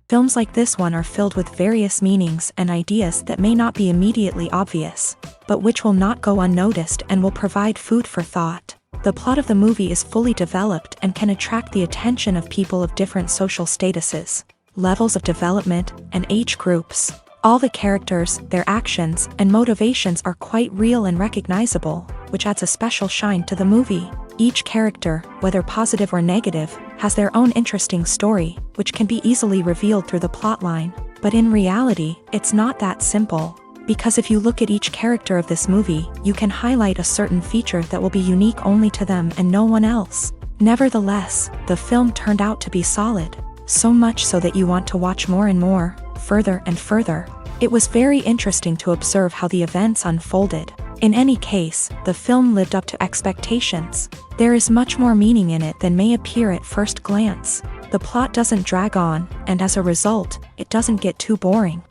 Films like this one are filled with various meanings and ideas that may not be immediately obvious, but which will not go unnoticed and will provide food for thought. The plot of the movie is fully developed and can attract the attention of people of different social statuses, levels of development, and age groups. All the characters, their actions, and motivations are quite real and recognizable, which adds a special shine to the movie. Each character, whether positive or negative, has their own interesting story, which can be easily revealed through the plotline. But in reality, it's not that simple. Because if you look at each character of this movie, you can highlight a certain feature that will be unique only to them and no one else. Nevertheless, the film turned out to be solid. So much so that you want to watch more and more, further and further. It was very interesting to observe how the events unfolded. In any case, the film lived up to expectations. There is much more meaning in it than may appear at first glance. The plot doesn't drag on, and as a result, it doesn't get too boring.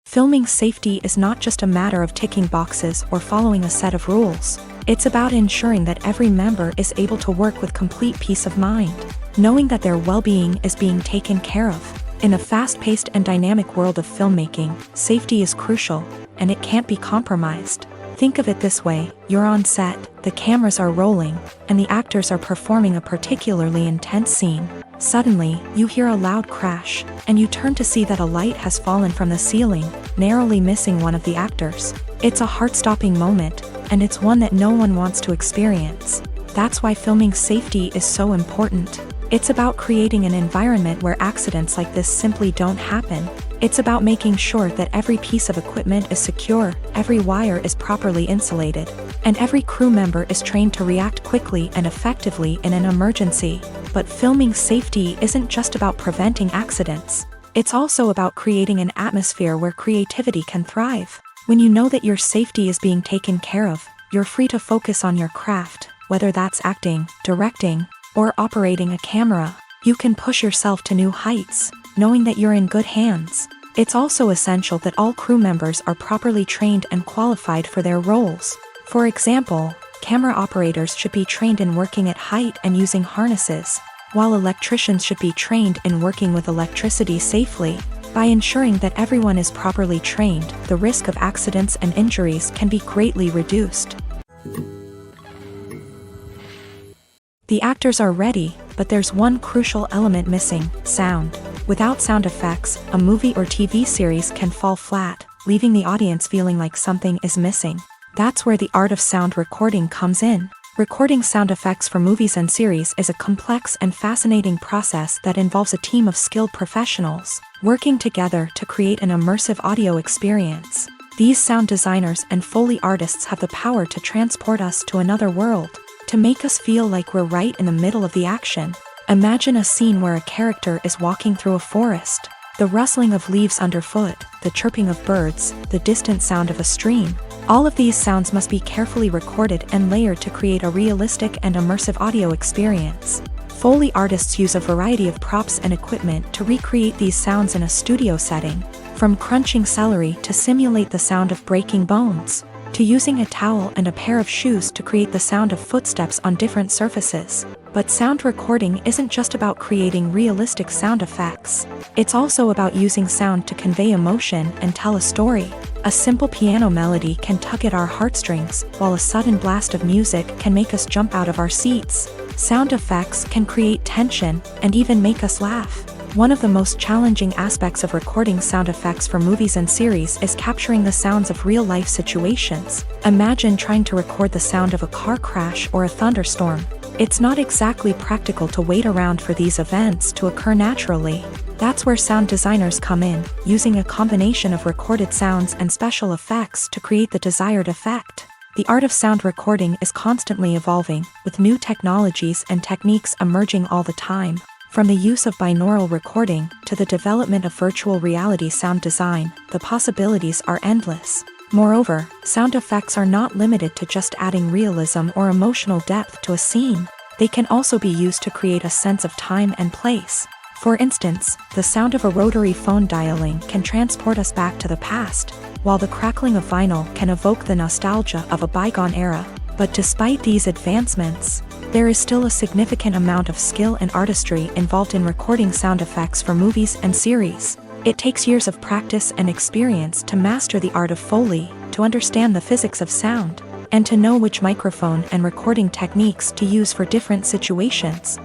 Filming safety is not just a matter of ticking boxes or following a set of rules. It's about ensuring that every member is able to work with complete peace of mind, knowing that their well-being is being taken care of. In a fast-paced and dynamic world of filmmaking, safety is crucial, and it can't be compromised. Think of it this way: you're on set, the cameras are rolling, and the actors are performing a particularly intense scene. Suddenly, you hear a loud crash, and you turn to see that a light has fallen from the ceiling, narrowly missing one of the actors. It's a heart-stopping moment, and it's one that no one wants to experience. That's why filming safety is so important. It's about creating an environment where accidents like this simply don't happen. It's about making sure that every piece of equipment is secure, every wire is properly insulated, and every crew member is trained to react quickly and effectively in an emergency. But filming safety isn't just about preventing accidents. It's also about creating an atmosphere where creativity can thrive. When you know that your safety is being taken care of, you're free to focus on your craft, whether that's acting, directing, or operating a camera. You can push yourself to new heights, knowing that you're in good hands. It's also essential that all crew members are properly trained and qualified for their roles. For example, camera operators should be trained in working at height and using harnesses, while electricians should be trained in working with electricity safely. By ensuring that everyone is properly trained, the risk of accidents and injuries can be greatly reduced. The actors are ready, but there's one crucial element missing: sound. Without sound effects, a movie or TV series can fall flat, leaving the audience feeling like something is missing. That's where the art of sound recording comes in. Recording sound effects for movies and series is a complex and fascinating process that involves a team of skilled professionals working together to create an immersive audio experience. These sound designers and Foley artists have the power to transport us to another world, to make us feel like we're right in the middle of the action. Imagine a scene where a character is walking through a forest. The rustling of leaves underfoot, the chirping of birds, the distant sound of a stream. All of these sounds must be carefully recorded and layered to create a realistic and immersive audio experience. Foley artists use a variety of props and equipment to recreate these sounds in a studio setting, from crunching celery to simulate the sound of breaking bones, to using a towel and a pair of shoes to create the sound of footsteps on different surfaces. But sound recording isn't just about creating realistic sound effects. It's also about using sound to convey emotion and tell a story. A simple piano melody can tug at our heartstrings, while a sudden blast of music can make us jump out of our seats. Sound effects can create tension and even make us laugh. One of the most challenging aspects of recording sound effects for movies and series is capturing the sounds of real-life situations. Imagine trying to record the sound of a car crash or a thunderstorm. It's not exactly practical to wait around for these events to occur naturally. That's where sound designers come in, using a combination of recorded sounds and special effects to create the desired effect. The art of sound recording is constantly evolving, with new technologies and techniques emerging all the time. From the use of binaural recording to the development of virtual reality sound design, the possibilities are endless. Moreover, sound effects are not limited to just adding realism or emotional depth to a scene. They can also be used to create a sense of time and place. For instance, the sound of a rotary phone dialing can transport us back to the past, while the crackling of vinyl can evoke the nostalgia of a bygone era. But despite these advancements, there is still a significant amount of skill and artistry involved in recording sound effects for movies and series. It takes years of practice and experience to master the art of Foley, to understand the physics of sound, and to know which microphone and recording techniques to use for different situations.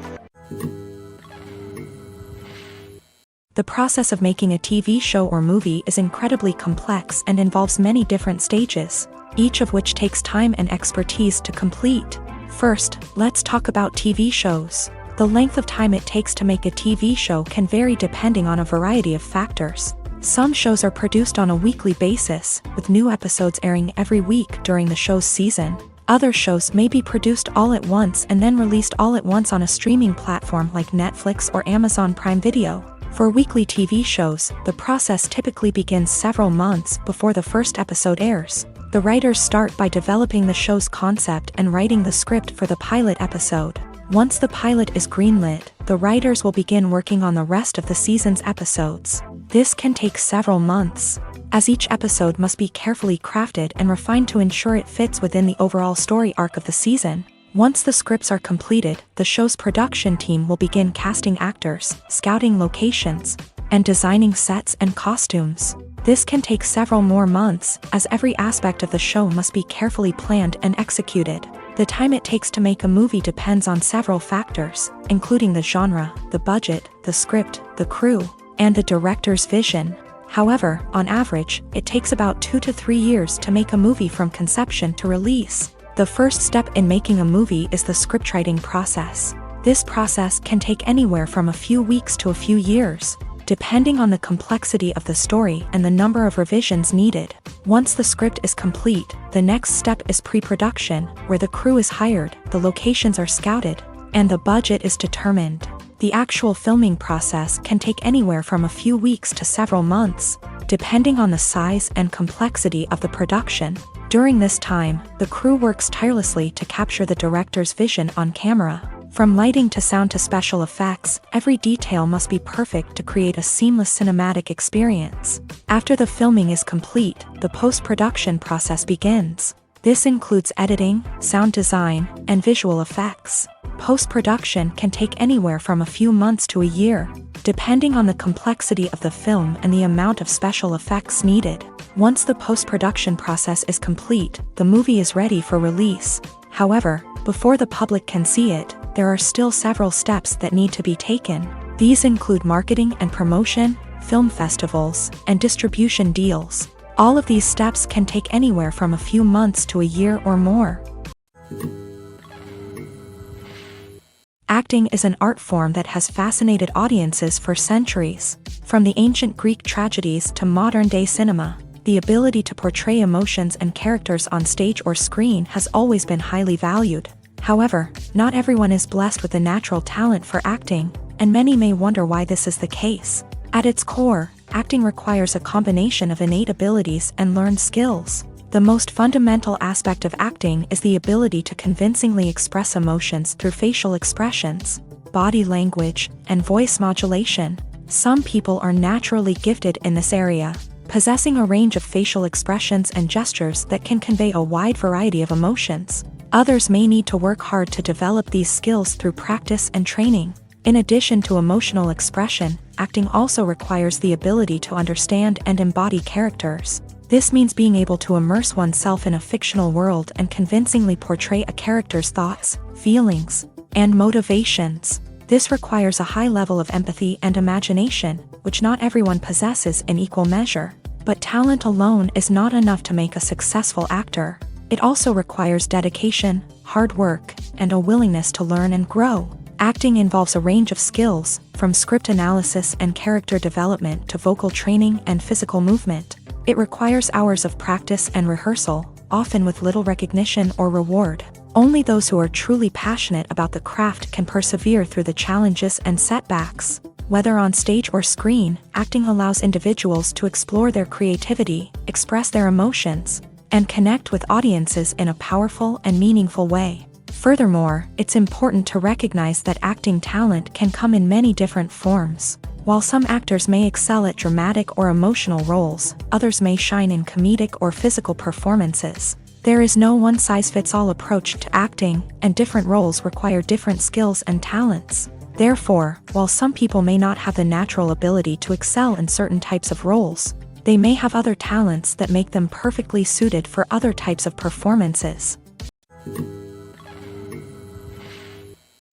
The process of making a TV show or movie is incredibly complex and involves many different stages, each of which takes time and expertise to complete. First, let's talk about TV shows. The length of time it takes to make a TV show can vary depending on a variety of factors. Some shows are produced on a weekly basis, with new episodes airing every week during the show's season. Other shows may be produced all at once and then released all at once on a streaming platform like Netflix or Amazon Prime Video. For weekly TV shows, the process typically begins several months before the first episode airs. The writers start by developing the show's concept and writing the script for the pilot episode. Once the pilot is greenlit, the writers will begin working on the rest of the season's episodes. This can take several months, as each episode must be carefully crafted and refined to ensure it fits within the overall story arc of the season. Once the scripts are completed, the show's production team will begin casting actors, scouting locations, and designing sets and costumes. This can take several more months, as every aspect of the show must be carefully planned and executed. The time it takes to make a movie depends on several factors, including the genre, the budget, the script, the crew, and the director's vision. However, on average, it takes about 2 to 3 years to make a movie from conception to release. The first step in making a movie is the scriptwriting process. This process can take anywhere from a few weeks to a few years, depending on the complexity of the story and the number of revisions needed. Once the script is complete, the next step is pre-production, where the crew is hired, the locations are scouted, and the budget is determined. The actual filming process can take anywhere from a few weeks to several months, depending on the size and complexity of the production. During this time, the crew works tirelessly to capture the director's vision on camera. From lighting to sound to special effects, every detail must be perfect to create a seamless cinematic experience. After the filming is complete, the post-production process begins. This includes editing, sound design, and visual effects. Post-production can take anywhere from a few months to a year, depending on the complexity of the film and the amount of special effects needed. Once the post-production process is complete, the movie is ready for release. However, before the public can see it, there are still several steps that need to be taken. These include marketing and promotion, film festivals, and distribution deals. All of these steps can take anywhere from a few months to a year or more. Acting is an art form that has fascinated audiences for centuries. From the ancient Greek tragedies to modern-day cinema, the ability to portray emotions and characters on stage or screen has always been highly valued. However, not everyone is blessed with a natural talent for acting, and many may wonder why this is the case. At its core, acting requires a combination of innate abilities and learned skills. The most fundamental aspect of acting is the ability to convincingly express emotions through facial expressions, body language, and voice modulation. Some people are naturally gifted in this area, possessing a range of facial expressions and gestures that can convey a wide variety of emotions. Others may need to work hard to develop these skills through practice and training. In addition to emotional expression, acting also requires the ability to understand and embody characters. This means being able to immerse oneself in a fictional world and convincingly portray a character's thoughts, feelings, and motivations. This requires a high level of empathy and imagination, which not everyone possesses in equal measure. But talent alone is not enough to make a successful actor. It also requires dedication, hard work, and a willingness to learn and grow. Acting involves a range of skills, from script analysis and character development to vocal training and physical movement. It requires hours of practice and rehearsal, often with little recognition or reward. Only those who are truly passionate about the craft can persevere through the challenges and setbacks. Whether on stage or screen, acting allows individuals to explore their creativity, express their emotions, and connect with audiences in a powerful and meaningful way. Furthermore, it's important to recognize that acting talent can come in many different forms. While some actors may excel at dramatic or emotional roles, others may shine in comedic or physical performances. There is no one-size-fits-all approach to acting, and different roles require different skills and talents. Therefore, while some people may not have the natural ability to excel in certain types of roles, they may have other talents that make them perfectly suited for other types of performances.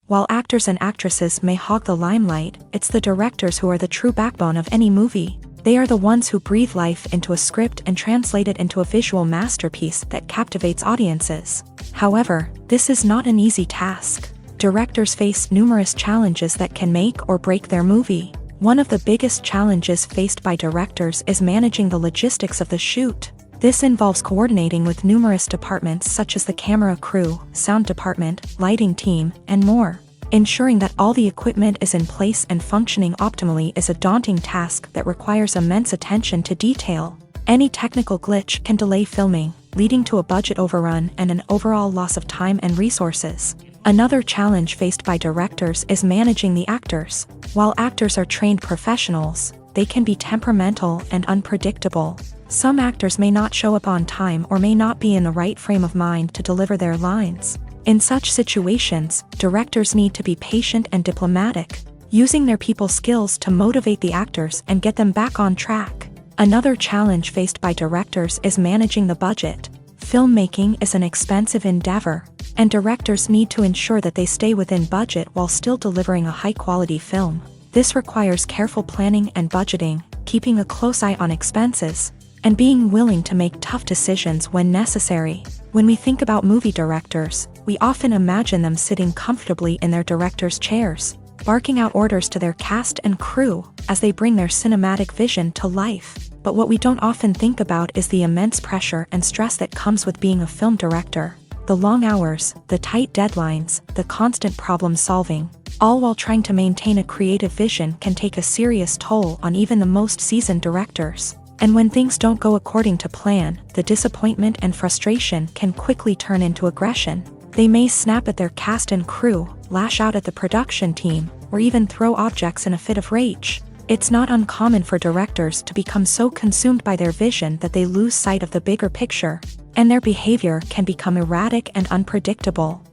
While actors and actresses may hog the limelight, it's the directors who are the true backbone of any movie. They are the ones who breathe life into a script and translate it into a visual masterpiece that captivates audiences. However, this is not an easy task. Directors face numerous challenges that can make or break their movie. One of the biggest challenges faced by directors is managing the logistics of the shoot. This involves coordinating with numerous departments such as the camera crew, sound department, lighting team, and more. Ensuring that all the equipment is in place and functioning optimally is a daunting task that requires immense attention to detail. Any technical glitch can delay filming, leading to a budget overrun and an overall loss of time and resources. Another challenge faced by directors is managing the actors. While actors are trained professionals, they can be temperamental and unpredictable. Some actors may not show up on time or may not be in the right frame of mind to deliver their lines. In such situations, directors need to be patient and diplomatic, using their people skills to motivate the actors and get them back on track. Another challenge faced by directors is managing the budget. Filmmaking is an expensive endeavor, and directors need to ensure that they stay within budget while still delivering a high-quality film. This requires careful planning and budgeting, keeping a close eye on expenses, and being willing to make tough decisions when necessary. When we think about movie directors, we often imagine them sitting comfortably in their director's chairs, barking out orders to their cast and crew as they bring their cinematic vision to life. But what we don't often think about is the immense pressure and stress that comes with being a film director. The long hours, the tight deadlines, the constant problem solving, all while trying to maintain a creative vision can take a serious toll on even the most seasoned directors. And when things don't go according to plan, the disappointment and frustration can quickly turn into aggression. They may snap at their cast and crew, lash out at the production team, or even throw objects in a fit of rage. It's not uncommon for directors to become so consumed by their vision that they lose sight of the bigger picture, and their behavior can become erratic and unpredictable.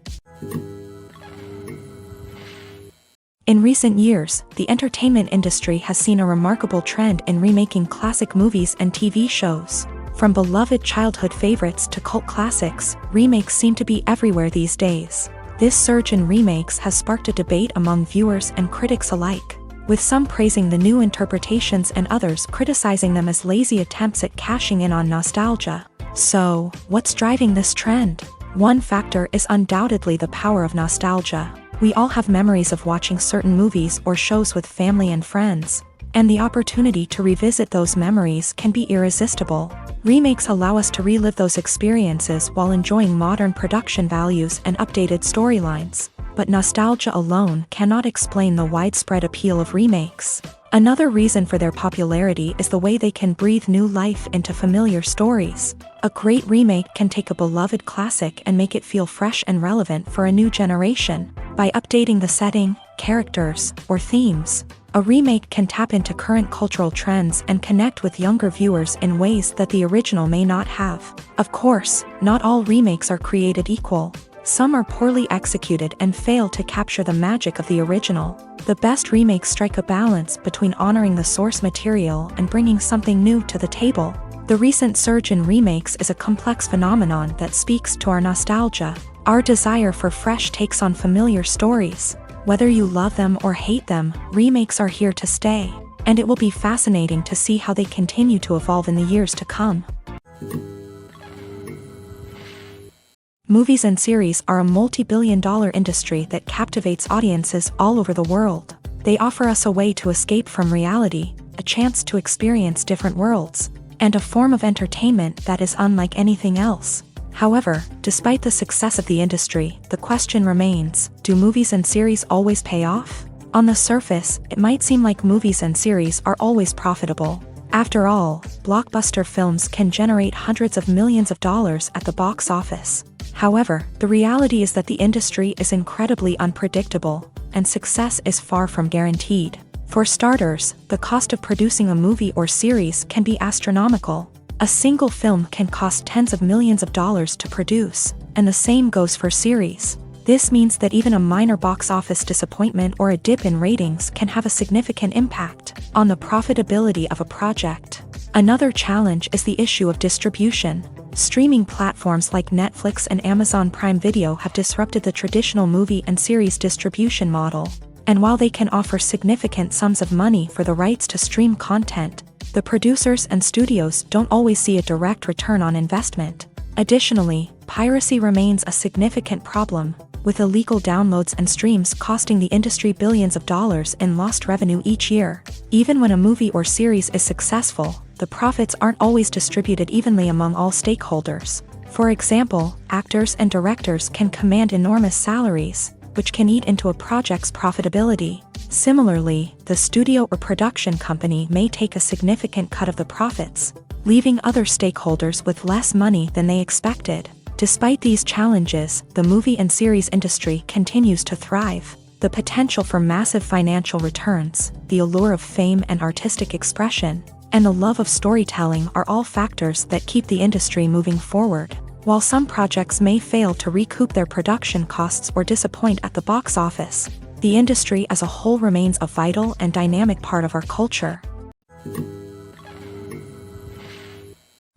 In recent years, the entertainment industry has seen a remarkable trend in remaking classic movies and TV shows. From beloved childhood favorites to cult classics, remakes seem to be everywhere these days. This surge in remakes has sparked a debate among viewers and critics alike, with some praising the new interpretations and others criticizing them as lazy attempts at cashing in on nostalgia. So, what's driving this trend? One factor is undoubtedly the power of nostalgia. We all have memories of watching certain movies or shows with family and friends, and the opportunity to revisit those memories can be irresistible. Remakes allow us to relive those experiences while enjoying modern production values and updated storylines. But nostalgia alone cannot explain the widespread appeal of remakes. Another reason for their popularity is the way they can breathe new life into familiar stories. A great remake can take a beloved classic and make it feel fresh and relevant for a new generation. By updating the setting, characters, or themes, a remake can tap into current cultural trends and connect with younger viewers in ways that the original may not have. Of course, not all remakes are created equal. Some are poorly executed and fail to capture the magic of the original. The best remakes strike a balance between honoring the source material and bringing something new to the table. The recent surge in remakes is a complex phenomenon that speaks to our nostalgia, our desire for fresh takes on familiar stories. Whether you love them or hate them, remakes are here to stay, and it will be fascinating to see how they continue to evolve in the years to come. Movies and series are a multi-billion-dollar industry that captivates audiences all over the world. They offer us a way to escape from reality, a chance to experience different worlds, and a form of entertainment that is unlike anything else. However, despite the success of the industry, the question remains, do movies and series always pay off? On the surface, it might seem like movies and series are always profitable. After all, blockbuster films can generate hundreds of millions of dollars at the box office. However, the reality is that the industry is incredibly unpredictable, and success is far from guaranteed. For starters, the cost of producing a movie or series can be astronomical. A single film can cost tens of millions of dollars to produce, and the same goes for series. This means that even a minor box office disappointment or a dip in ratings can have a significant impact on the profitability of a project. Another challenge is the issue of distribution. Streaming platforms like Netflix and Amazon Prime Video have disrupted the traditional movie and series distribution model. And while they can offer significant sums of money for the rights to stream content, the producers and studios don't always see a direct return on investment. Additionally, piracy remains a significant problem, with illegal downloads and streams costing the industry billions of dollars in lost revenue each year. Even when a movie or series is successful, the profits aren't always distributed evenly among all stakeholders. For example, actors and directors can command enormous salaries, which can eat into a project's profitability. Similarly, the studio or production company may take a significant cut of the profits, leaving other stakeholders with less money than they expected. Despite these challenges, the movie and series industry continues to thrive. The potential for massive financial returns, the allure of fame and artistic expression, and the love of storytelling are all factors that keep the industry moving forward. While some projects may fail to recoup their production costs or disappoint at the box office, the industry as a whole remains a vital and dynamic part of our culture.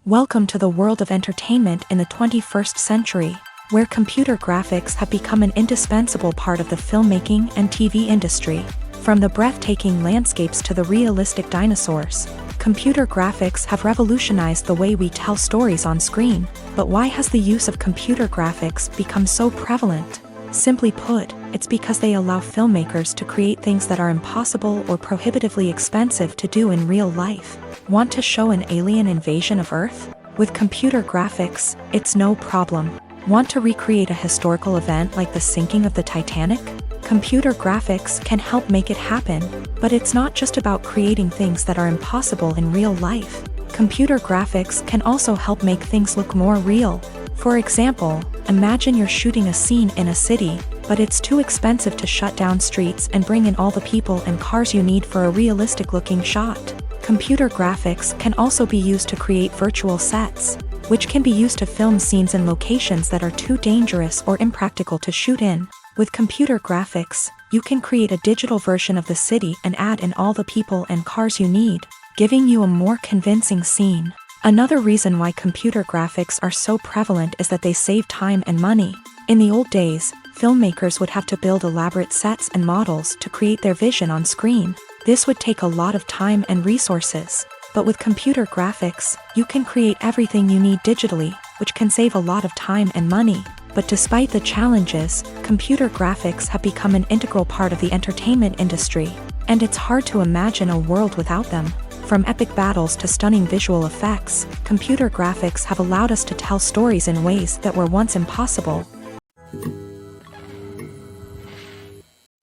Welcome to the world of entertainment in the 21st century, where computer graphics have become an indispensable part of the filmmaking and TV industry. From the breathtaking landscapes to the realistic dinosaurs, computer graphics have revolutionized the way we tell stories on screen. But why has the use of computer graphics become so prevalent? Simply put, it's because they allow filmmakers to create things that are impossible or prohibitively expensive to do in real life. Want to show an alien invasion of Earth? With computer graphics, it's no problem. Want to recreate a historical event like the sinking of the Titanic? Computer graphics can help make it happen, but it's not just about creating things that are impossible in real life. Computer graphics can also help make things look more real. For example, imagine you're shooting a scene in a city, but it's too expensive to shut down streets and bring in all the people and cars you need for a realistic-looking shot. Computer graphics can also be used to create virtual sets, which can be used to film scenes in locations that are too dangerous or impractical to shoot in. With computer graphics, you can create a digital version of the city and add in all the people and cars you need, giving you a more convincing scene. Another reason why computer graphics are so prevalent is that they save time and money. In the old days, filmmakers would have to build elaborate sets and models to create their vision on screen. This would take a lot of time and resources. But with computer graphics, you can create everything you need digitally, which can save a lot of time and money. But despite the challenges, computer graphics have become an integral part of the entertainment industry, and it's hard to imagine a world without them. From epic battles to stunning visual effects, computer graphics have allowed us to tell stories in ways that were once impossible.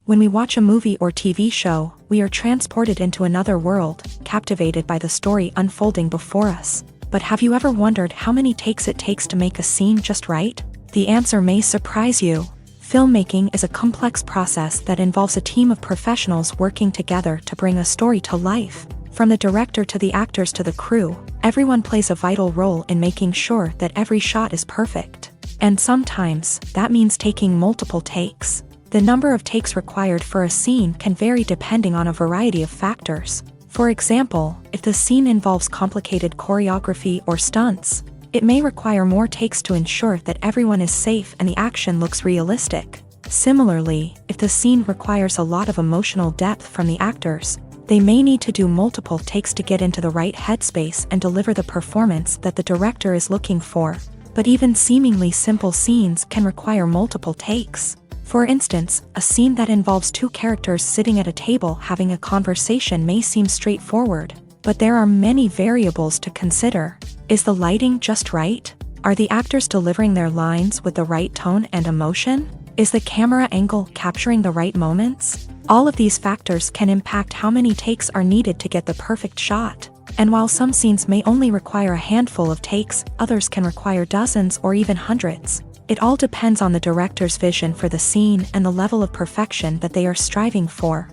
When we watch a movie or TV show, we are transported into another world, captivated by the story unfolding before us. But have you ever wondered how many takes it takes to make a scene just right? The answer may surprise you. Filmmaking is a complex process that involves a team of professionals working together to bring a story to life. From the director to the actors to the crew, everyone plays a vital role in making sure that every shot is perfect. And sometimes, that means taking multiple takes. The number of takes required for a scene can vary depending on a variety of factors. For example, if the scene involves complicated choreography or stunts, it may require more takes to ensure that everyone is safe and the action looks realistic. Similarly, if the scene requires a lot of emotional depth from the actors, they may need to do multiple takes to get into the right headspace and deliver the performance that the director is looking for. But even seemingly simple scenes can require multiple takes. For instance, a scene that involves two characters sitting at a table having a conversation may seem straightforward, but there are many variables to consider. Is the lighting just right? Are the actors delivering their lines with the right tone and emotion? Is the camera angle capturing the right moments? All of these factors can impact how many takes are needed to get the perfect shot. And while some scenes may only require a handful of takes, others can require dozens or even hundreds. It all depends on the director's vision for the scene and the level of perfection that they are striving for.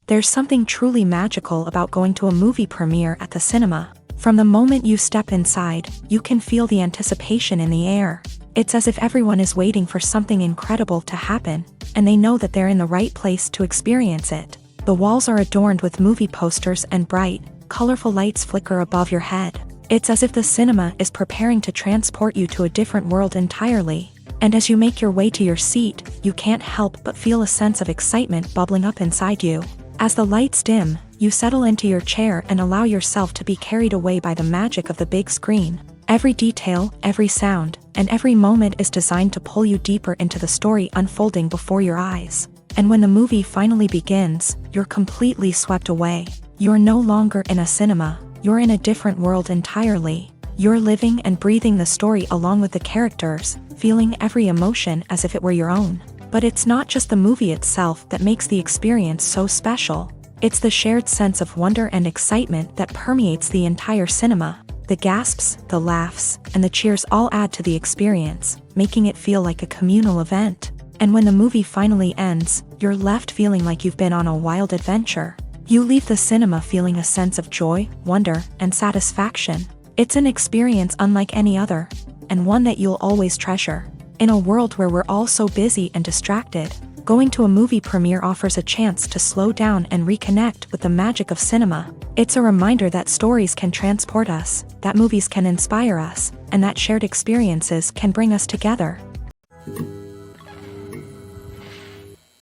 There's something truly magical about going to a movie premiere at the cinema. From the moment you step inside, you can feel the anticipation in the air. It's as if everyone is waiting for something incredible to happen, and they know that they're in the right place to experience it. The walls are adorned with movie posters and bright, colorful lights flicker above your head. It's as if the cinema is preparing to transport you to a different world entirely. And as you make your way to your seat, you can't help but feel a sense of excitement bubbling up inside you. As the lights dim, you settle into your chair and allow yourself to be carried away by the magic of the big screen. Every detail, every sound, and every moment is designed to pull you deeper into the story unfolding before your eyes. And when the movie finally begins, you're completely swept away. You're no longer in a cinema, you're in a different world entirely. You're living and breathing the story along with the characters, feeling every emotion as if it were your own. But it's not just the movie itself that makes the experience so special. It's the shared sense of wonder and excitement that permeates the entire cinema. The gasps, the laughs, and the cheers all add to the experience, making it feel like a communal event. And when the movie finally ends, you're left feeling like you've been on a wild adventure. You leave the cinema feeling a sense of joy, wonder, and satisfaction. It's an experience unlike any other, and one that you'll always treasure. In a world where we're all so busy and distracted, going to a movie premiere offers a chance to slow down and reconnect with the magic of cinema. It's a reminder that stories can transport us, that movies can inspire us, and that shared experiences can bring us together.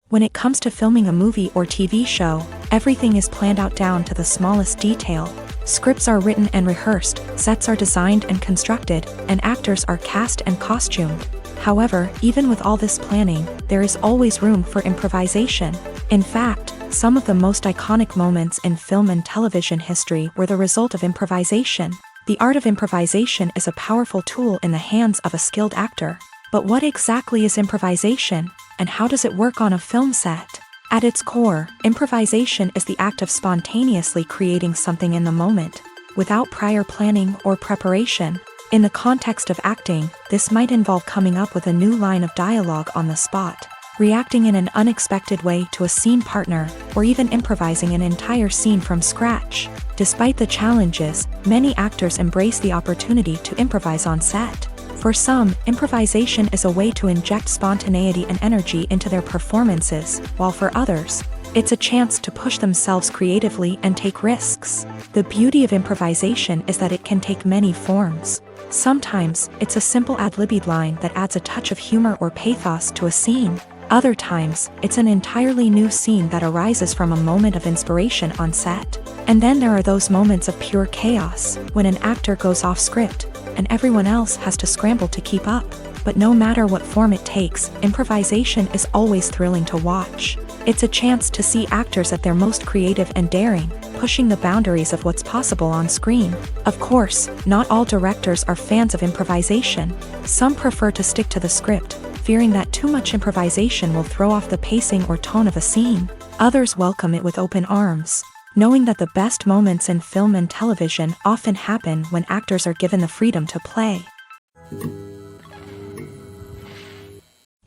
When it comes to filming a movie or TV show, everything is planned out down to the smallest detail. Scripts are written and rehearsed, sets are designed and constructed, and actors are cast and costumed. However, even with all this planning, there is always room for improvisation. In fact, some of the most iconic moments in film and television history were the result of improvisation. The art of improvisation is a powerful tool in the hands of a skilled actor. But what exactly is improvisation, and how does it work on a film set? At its core, improvisation is the act of spontaneously creating something in the moment, without prior planning or preparation. In the context of acting, this might involve coming up with a new line of dialogue on the spot, reacting in an unexpected way to a scene partner, or even improvising an entire scene from scratch. Despite the challenges, many actors embrace the opportunity to improvise on set. For some, improvisation is a way to inject spontaneity and energy into their performances, while for others, it's a chance to push themselves creatively and take risks. The beauty of improvisation is that it can take many forms. Sometimes, it's a simple ad-libbed line that adds a touch of humor or pathos to a scene. Other times, it's an entirely new scene that arises from a moment of inspiration on set. And then there are those moments of pure chaos, when an actor goes off script, and everyone else has to scramble to keep up. But no matter what form it takes, improvisation is always thrilling to watch. It's a chance to see actors at their most creative and daring, pushing the boundaries of what's possible on screen. Of course, not all directors are fans of improvisation. Some prefer to stick to the script, fearing that too much improvisation will throw off the pacing or tone of a scene. Others welcome it with open arms, knowing that the best moments in film and television often happen when actors are given the freedom to play.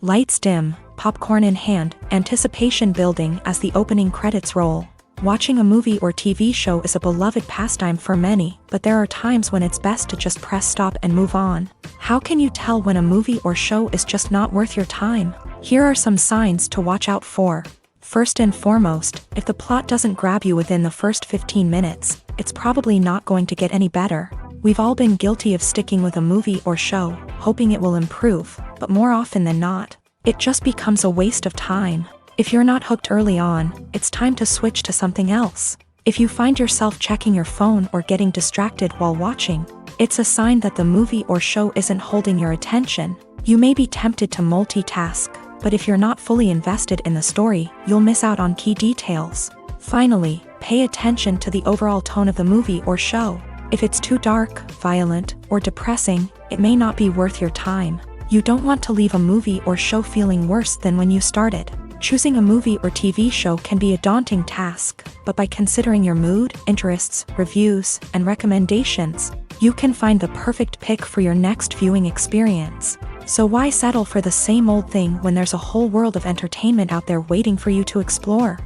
Lights dim, popcorn in hand, anticipation building as the opening credits roll. Watching a movie or TV show is a beloved pastime for many, but there are times when it's best to just press stop and move on. How can you tell when a movie or show is just not worth your time? Here are some signs to watch out for. First and foremost, if the plot doesn't grab you within the first 15 minutes, it's probably not going to get any better. We've all been guilty of sticking with a movie or show, hoping it will improve, but more often than not, it just becomes a waste of time. If you're not hooked early on, it's time to switch to something else. If you find yourself checking your phone or getting distracted while watching, it's a sign that the movie or show isn't holding your attention. You may be tempted to multitask, but if you're not fully invested in the story, you'll miss out on key details. Finally, pay attention to the overall tone of the movie or show. If it's too dark, violent, or depressing, it may not be worth your time. You don't want to leave a movie or show feeling worse than when you started. Choosing a movie or TV show can be a daunting task, but by considering your mood, interests, reviews, and recommendations, you can find the perfect pick for your next viewing experience. So why settle for the same old thing when there's a whole world of entertainment out there waiting for you to explore?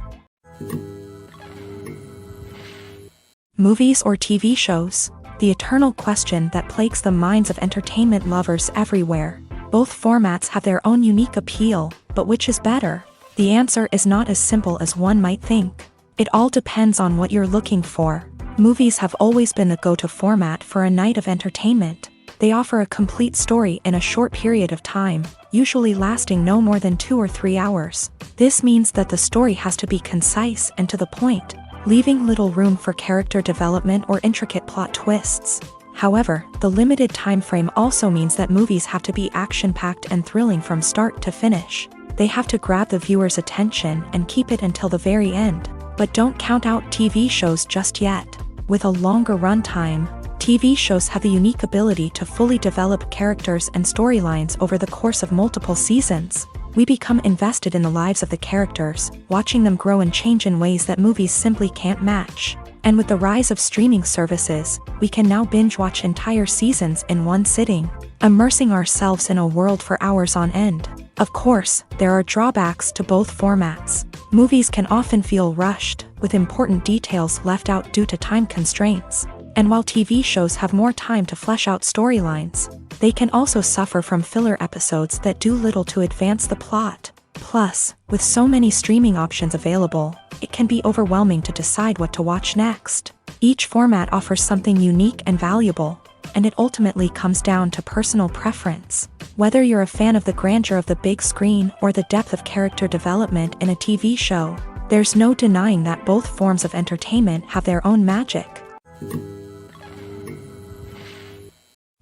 Movies or TV shows? The eternal question that plagues the minds of entertainment lovers everywhere. Both formats have their own unique appeal, but which is better? The answer is not as simple as one might think. It all depends on what you're looking for. Movies have always been the go-to format for a night of entertainment. They offer a complete story in a short period of time, usually lasting no more than 2 or 3 hours. This means that the story has to be concise and to the point, leaving little room for character development or intricate plot twists. However, the limited time frame also means that movies have to be action-packed and thrilling from start to finish. They have to grab the viewer's attention and keep it until the very end. But don't count out TV shows just yet. With a longer runtime, TV shows have the unique ability to fully develop characters and storylines over the course of multiple seasons. We become invested in the lives of the characters, watching them grow and change in ways that movies simply can't match. And with the rise of streaming services, we can now binge-watch entire seasons in one sitting, immersing ourselves in a world for hours on end. Of course, there are drawbacks to both formats. Movies can often feel rushed, with important details left out due to time constraints. And while TV shows have more time to flesh out storylines, they can also suffer from filler episodes that do little to advance the plot. Plus, with so many streaming options available, it can be overwhelming to decide what to watch next. Each format offers something unique and valuable, and it ultimately comes down to personal preference. Whether you're a fan of the grandeur of the big screen or the depth of character development in a TV show, there's no denying that both forms of entertainment have their own magic.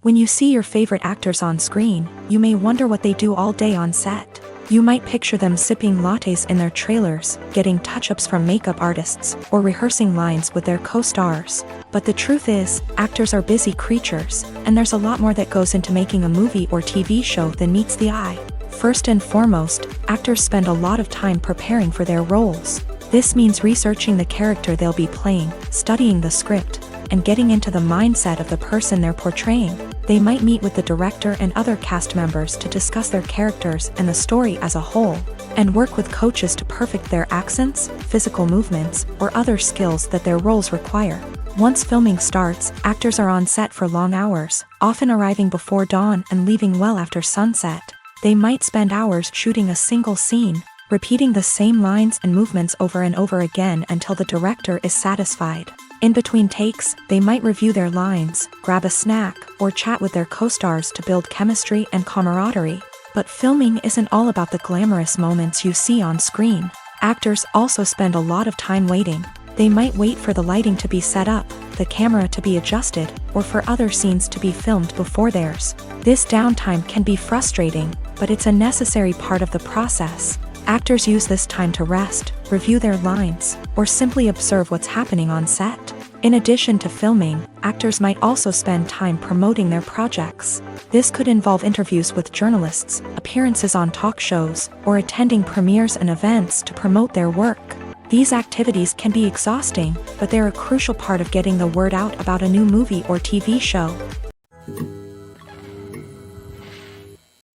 When you see your favorite actors on screen, you may wonder what they do all day on set. You might picture them sipping lattes in their trailers, getting touch-ups from makeup artists, or rehearsing lines with their co-stars. But the truth is, actors are busy creatures, and there's a lot more that goes into making a movie or TV show than meets the eye. First and foremost, actors spend a lot of time preparing for their roles. This means researching the character they'll be playing, studying the script, and getting into the mindset of the person they're portraying. They might meet with the director and other cast members to discuss their characters and the story as a whole, and work with coaches to perfect their accents, physical movements, or other skills that their roles require. Once filming starts, actors are on set for long hours, often arriving before dawn and leaving well after sunset. They might spend hours shooting a single scene, repeating the same lines and movements over and over again until the director is satisfied. In between takes, they might review their lines, grab a snack, or chat with their co-stars to build chemistry and camaraderie. But filming isn't all about the glamorous moments you see on screen. Actors also spend a lot of time waiting. They might wait for the lighting to be set up, the camera to be adjusted, or for other scenes to be filmed before theirs. This downtime can be frustrating, but it's a necessary part of the process. Actors use this time to rest, review their lines, or simply observe what's happening on set. In addition to filming, actors might also spend time promoting their projects. This could involve interviews with journalists, appearances on talk shows, or attending premieres and events to promote their work. These activities can be exhausting, but they're a crucial part of getting the word out about a new movie or TV show.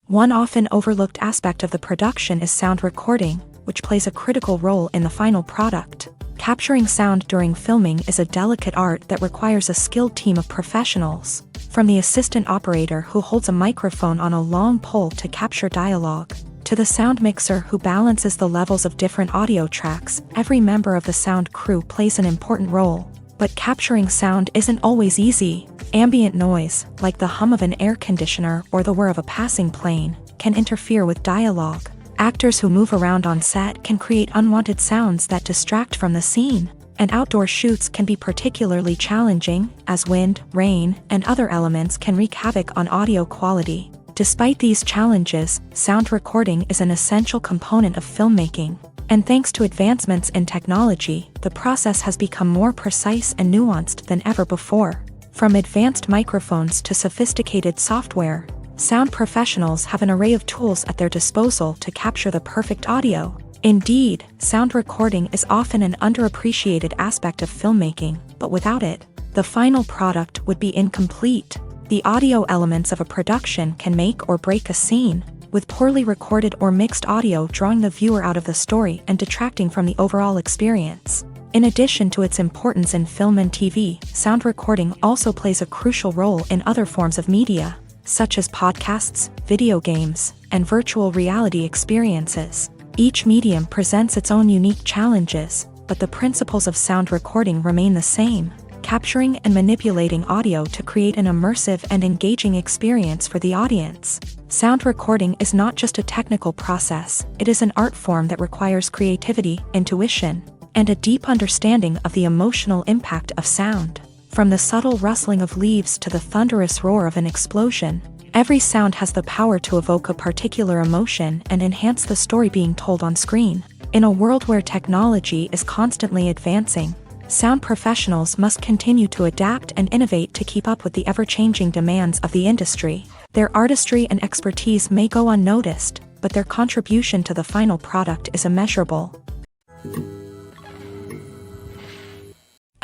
One often overlooked aspect of the production is sound recording, which plays a critical role in the final product. Capturing sound during filming is a delicate art that requires a skilled team of professionals. From the assistant operator who holds a microphone on a long pole to capture dialogue, to the sound mixer who balances the levels of different audio tracks, every member of the sound crew plays an important role. But capturing sound isn't always easy. Ambient noise, like the hum of an air conditioner or the whir of a passing plane, can interfere with dialogue. Actors who move around on set can create unwanted sounds that distract from the scene. And outdoor shoots can be particularly challenging, as wind, rain, and other elements can wreak havoc on audio quality. Despite these challenges, sound recording is an essential component of filmmaking. And thanks to advancements in technology, the process has become more precise and nuanced than ever before. From advanced microphones to sophisticated software, sound professionals have an array of tools at their disposal to capture the perfect audio. Indeed, sound recording is often an underappreciated aspect of filmmaking, but without it, the final product would be incomplete. The audio elements of a production can make or break a scene, with poorly recorded or mixed audio drawing the viewer out of the story and detracting from the overall experience. In addition to its importance in film and TV, sound recording also plays a crucial role in other forms of media, such as podcasts, video games, and virtual reality experiences. Each medium presents its own unique challenges, but the principles of sound recording remain the same, capturing and manipulating audio to create an immersive and engaging experience for the audience. Sound recording is not just a technical process, it is an art form that requires creativity, intuition, and a deep understanding of the emotional impact of sound. From the subtle rustling of leaves to the thunderous roar of an explosion, every sound has the power to evoke a particular emotion and enhance the story being told on screen. In a world where technology is constantly advancing, sound professionals must continue to adapt and innovate to keep up with the ever-changing demands of the industry. Their artistry and expertise may go unnoticed, but their contribution to the final product is immeasurable.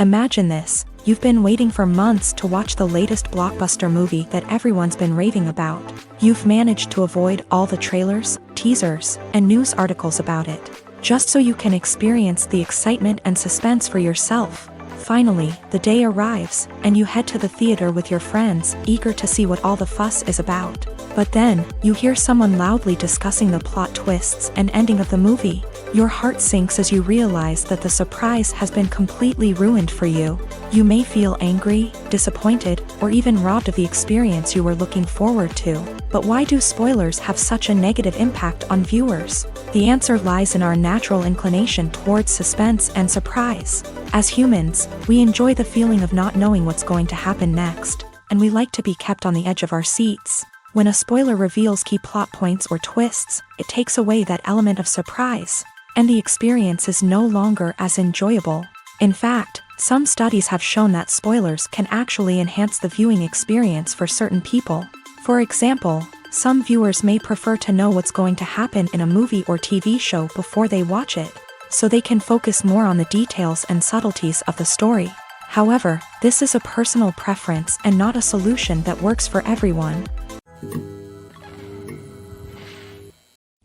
Imagine this: you've been waiting for months to watch the latest blockbuster movie that everyone's been raving about. You've managed to avoid all the trailers, teasers, and news articles about it, just so you can experience the excitement and suspense for yourself. Finally, the day arrives, and you head to the theater with your friends, eager to see what all the fuss is about. But then, you hear someone loudly discussing the plot twists and ending of the movie. Your heart sinks as you realize that the surprise has been completely ruined for you. You may feel angry, disappointed, or even robbed of the experience you were looking forward to. But why do spoilers have such a negative impact on viewers? The answer lies in our natural inclination towards suspense and surprise. As humans, we enjoy the feeling of not knowing what's going to happen next, and we like to be kept on the edge of our seats. When a spoiler reveals key plot points or twists, it takes away that element of surprise, and the experience is no longer as enjoyable. In fact, some studies have shown that spoilers can actually enhance the viewing experience for certain people. For example, some viewers may prefer to know what's going to happen in a movie or TV show before they watch it, so they can focus more on the details and subtleties of the story. However, this is a personal preference and not a solution that works for everyone.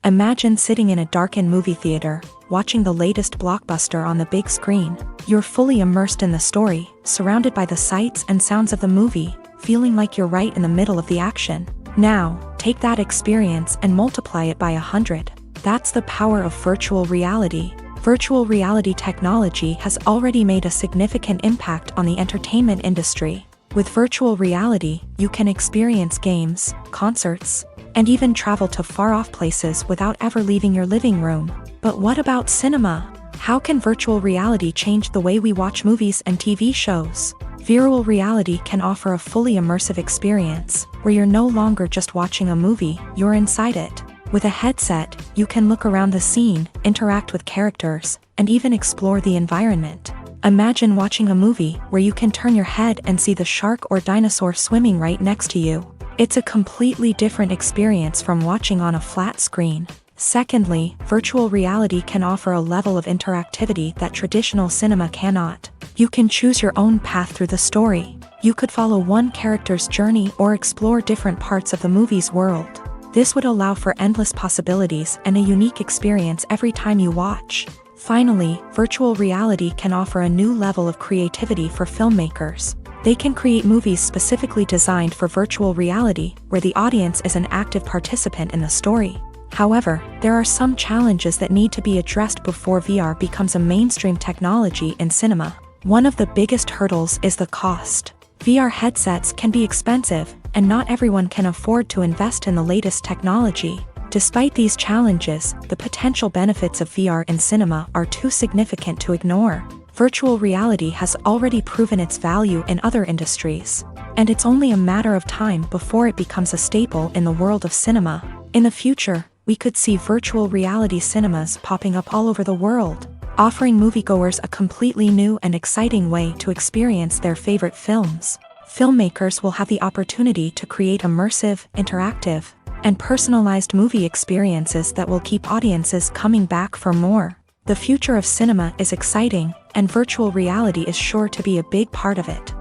Imagine sitting in a darkened movie theater, watching the latest blockbuster on the big screen. You're fully immersed in the story, surrounded by the sights and sounds of the movie, feeling like you're right in the middle of the action. Now, take that experience and multiply it by 100. That's the power of virtual reality. Virtual reality technology has already made a significant impact on the entertainment industry. With virtual reality, you can experience games, concerts, and even travel to far-off places without ever leaving your living room. But what about cinema? How can virtual reality change the way we watch movies and TV shows? Virtual reality can offer a fully immersive experience, where you're no longer just watching a movie, you're inside it. With a headset, you can look around the scene, interact with characters, and even explore the environment. Imagine watching a movie where you can turn your head and see the shark or dinosaur swimming right next to you. It's a completely different experience from watching on a flat screen. Secondly, virtual reality can offer a level of interactivity that traditional cinema cannot. You can choose your own path through the story. You could follow one character's journey or explore different parts of the movie's world. This would allow for endless possibilities and a unique experience every time you watch. Finally, virtual reality can offer a new level of creativity for filmmakers. They can create movies specifically designed for virtual reality, where the audience is an active participant in the story. However, there are some challenges that need to be addressed before VR becomes a mainstream technology in cinema. One of the biggest hurdles is the cost. VR headsets can be expensive, and not everyone can afford to invest in the latest technology. Despite these challenges, the potential benefits of VR in cinema are too significant to ignore. Virtual reality has already proven its value in other industries, and it's only a matter of time before it becomes a staple in the world of cinema. In the future, we could see virtual reality cinemas popping up all over the world, offering moviegoers a completely new and exciting way to experience their favorite films. Filmmakers will have the opportunity to create immersive, interactive, and personalized movie experiences that will keep audiences coming back for more. The future of cinema is exciting, and virtual reality is sure to be a big part of it.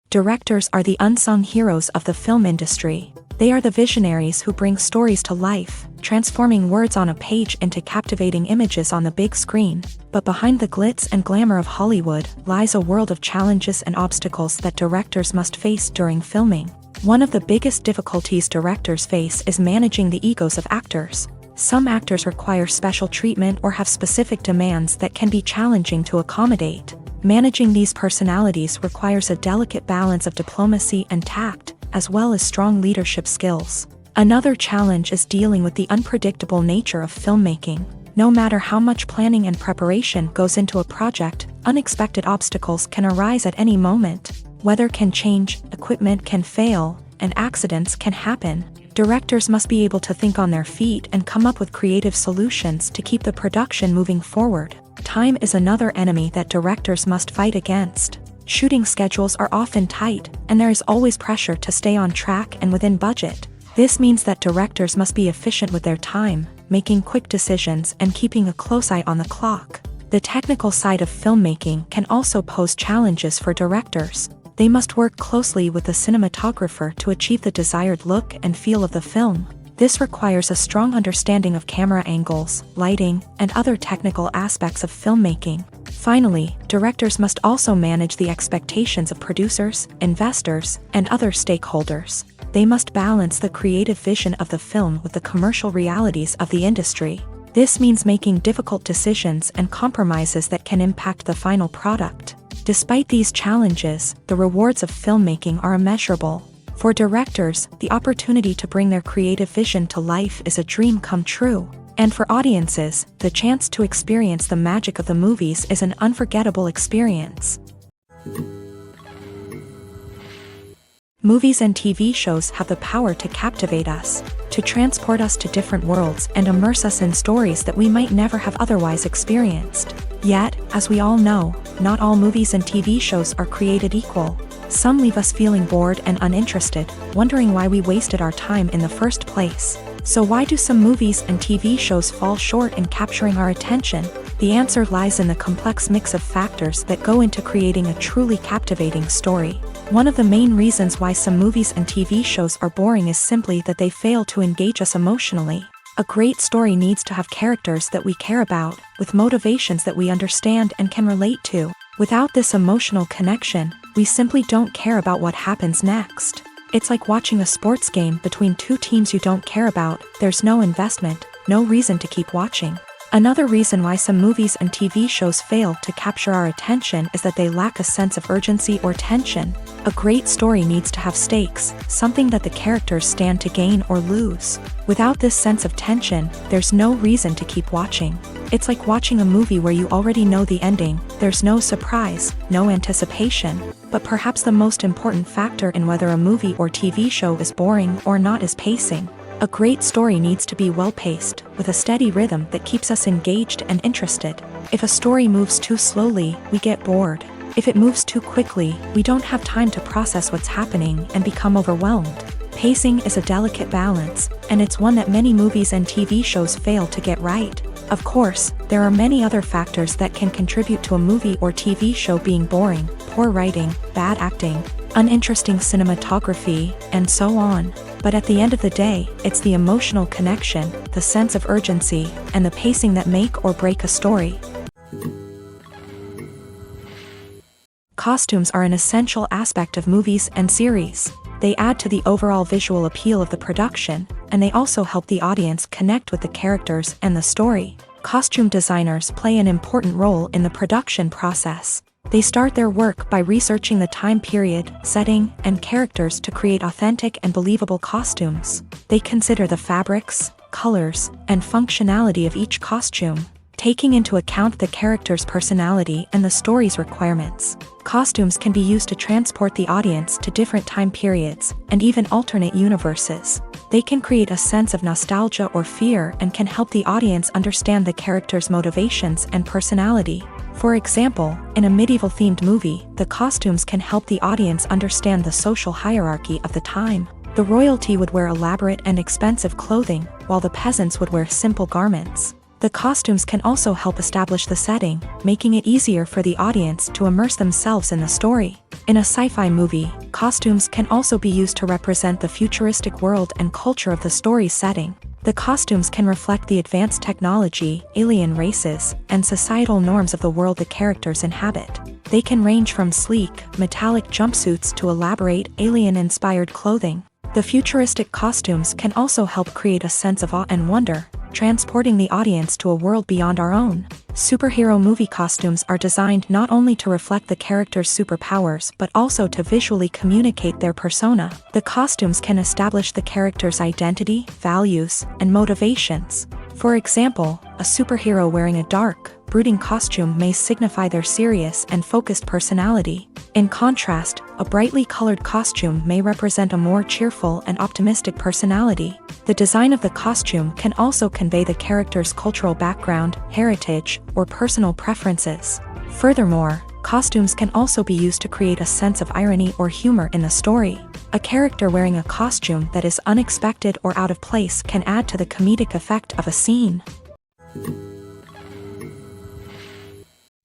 Directors are the unsung heroes of the film industry. They are the visionaries who bring stories to life, transforming words on a page into captivating images on the big screen. But behind the glitz and glamour of Hollywood lies a world of challenges and obstacles that directors must face during filming. One of the biggest difficulties directors face is managing the egos of actors. Some actors require special treatment or have specific demands that can be challenging to accommodate. Managing these personalities requires a delicate balance of diplomacy and tact, as well as strong leadership skills. Another challenge is dealing with the unpredictable nature of filmmaking. No matter how much planning and preparation goes into a project, unexpected obstacles can arise at any moment. Weather can change, equipment can fail, and accidents can happen. Directors must be able to think on their feet and come up with creative solutions to keep the production moving forward. Time is another enemy that directors must fight against. Shooting schedules are often tight, and there is always pressure to stay on track and within budget. This means that directors must be efficient with their time, making quick decisions and keeping a close eye on the clock. The technical side of filmmaking can also pose challenges for directors. They must work closely with the cinematographer to achieve the desired look and feel of the film. This requires a strong understanding of camera angles, lighting, and other technical aspects of filmmaking. Finally, directors must also manage the expectations of producers, investors, and other stakeholders. They must balance the creative vision of the film with the commercial realities of the industry. This means making difficult decisions and compromises that can impact the final product. Despite these challenges, the rewards of filmmaking are immeasurable. For directors, the opportunity to bring their creative vision to life is a dream come true. And for audiences, the chance to experience the magic of the movies is an unforgettable experience. Movies and TV shows have the power to captivate us, to transport us to different worlds and immerse us in stories that we might never have otherwise experienced. Yet, as we all know, not all movies and TV shows are created equal. Some leave us feeling bored and uninterested, wondering why we wasted our time in the first place. So why do some movies and TV shows fall short in capturing our attention? The answer lies in the complex mix of factors that go into creating a truly captivating story. One of the main reasons why some movies and TV shows are boring is simply that they fail to engage us emotionally. A great story needs to have characters that we care about, with motivations that we understand and can relate to. Without this emotional connection, we simply don't care about what happens next. It's like watching a sports game between two teams you don't care about. There's no investment, no reason to keep watching. Another reason why some movies and TV shows fail to capture our attention is that they lack a sense of urgency or tension. A great story needs to have stakes, something that the characters stand to gain or lose. Without this sense of tension, there's no reason to keep watching. It's like watching a movie where you already know the ending. There's no surprise, no anticipation. But perhaps the most important factor in whether a movie or TV show is boring or not is pacing. A great story needs to be well-paced, with a steady rhythm that keeps us engaged and interested. If a story moves too slowly, we get bored. If it moves too quickly, we don't have time to process what's happening and become overwhelmed. Pacing is a delicate balance, and it's one that many movies and TV shows fail to get right. Of course, there are many other factors that can contribute to a movie or TV show being boring: poor writing, bad acting, uninteresting cinematography, and so on. But at the end of the day, it's the emotional connection, the sense of urgency, and the pacing that make or break a story. Costumes are an essential aspect of movies and series. They add to the overall visual appeal of the production, and they also help the audience connect with the characters and the story. Costume designers play an important role in the production process. They start their work by researching the time period, setting, and characters to create authentic and believable costumes. They consider the fabrics, colors, and functionality of each costume, taking into account the character's personality and the story's requirements. Costumes can be used to transport the audience to different time periods, and even alternate universes. They can create a sense of nostalgia or fear and can help the audience understand the character's motivations and personality. For example, in a medieval-themed movie, the costumes can help the audience understand the social hierarchy of the time. The royalty would wear elaborate and expensive clothing, while the peasants would wear simple garments. The costumes can also help establish the setting, making it easier for the audience to immerse themselves in the story. In a sci-fi movie, costumes can also be used to represent the futuristic world and culture of the story's setting. The costumes can reflect the advanced technology, alien races, and societal norms of the world the characters inhabit. They can range from sleek, metallic jumpsuits to elaborate, alien-inspired clothing. The futuristic costumes can also help create a sense of awe and wonder, transporting the audience to a world beyond our own. Superhero movie costumes are designed not only to reflect the character's superpowers but also to visually communicate their persona. The costumes can establish the character's identity, values, and motivations. For example, a superhero wearing a dark, brooding costume may signify their serious and focused personality. In contrast, a brightly colored costume may represent a more cheerful and optimistic personality. The design of the costume can also convey the character's cultural background, heritage, or personal preferences. Furthermore, costumes can also be used to create a sense of irony or humor in the story. A character wearing a costume that is unexpected or out of place can add to the comedic effect of a scene.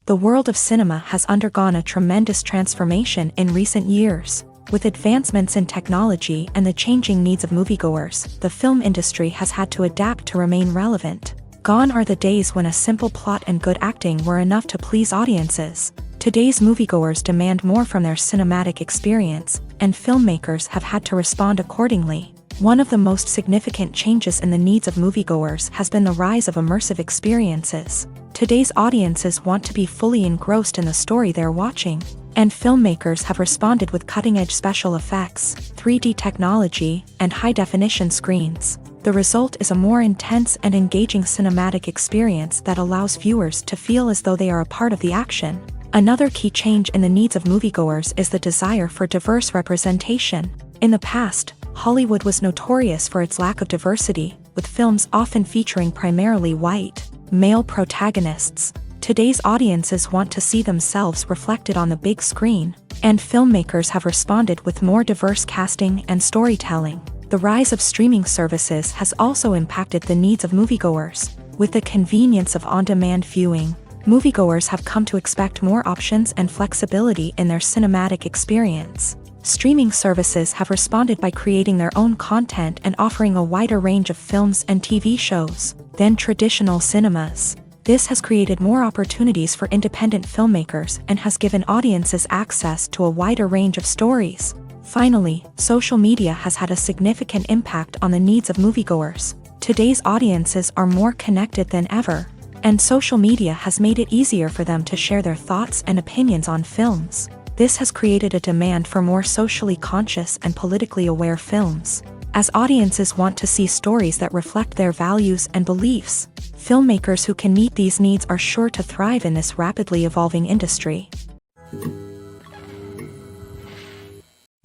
The world of cinema has undergone a tremendous transformation in recent years. With advancements in technology and the changing needs of moviegoers, the film industry has had to adapt to remain relevant. Gone are the days when a simple plot and good acting were enough to please audiences. Today's moviegoers demand more from their cinematic experience, and filmmakers have had to respond accordingly. One of the most significant changes in the needs of moviegoers has been the rise of immersive experiences. Today's audiences want to be fully engrossed in the story they're watching, and filmmakers have responded with cutting-edge special effects, 3D technology, and high-definition screens. The result is a more intense and engaging cinematic experience that allows viewers to feel as though they are a part of the action. Another key change in the needs of moviegoers is the desire for diverse representation. In the past, Hollywood was notorious for its lack of diversity, with films often featuring primarily white, male protagonists. Today's audiences want to see themselves reflected on the big screen, and filmmakers have responded with more diverse casting and storytelling. The rise of streaming services has also impacted the needs of moviegoers. With the convenience of on-demand viewing, moviegoers have come to expect more options and flexibility in their cinematic experience. Streaming services have responded by creating their own content and offering a wider range of films and TV shows than traditional cinemas. This has created more opportunities for independent filmmakers and has given audiences access to a wider range of stories. Finally, social media has had a significant impact on the needs of moviegoers. Today's audiences are more connected than ever, and social media has made it easier for them to share their thoughts and opinions on films. This has created a demand for more socially conscious and politically aware films. As audiences want to see stories that reflect their values and beliefs, filmmakers who can meet these needs are sure to thrive in this rapidly evolving industry.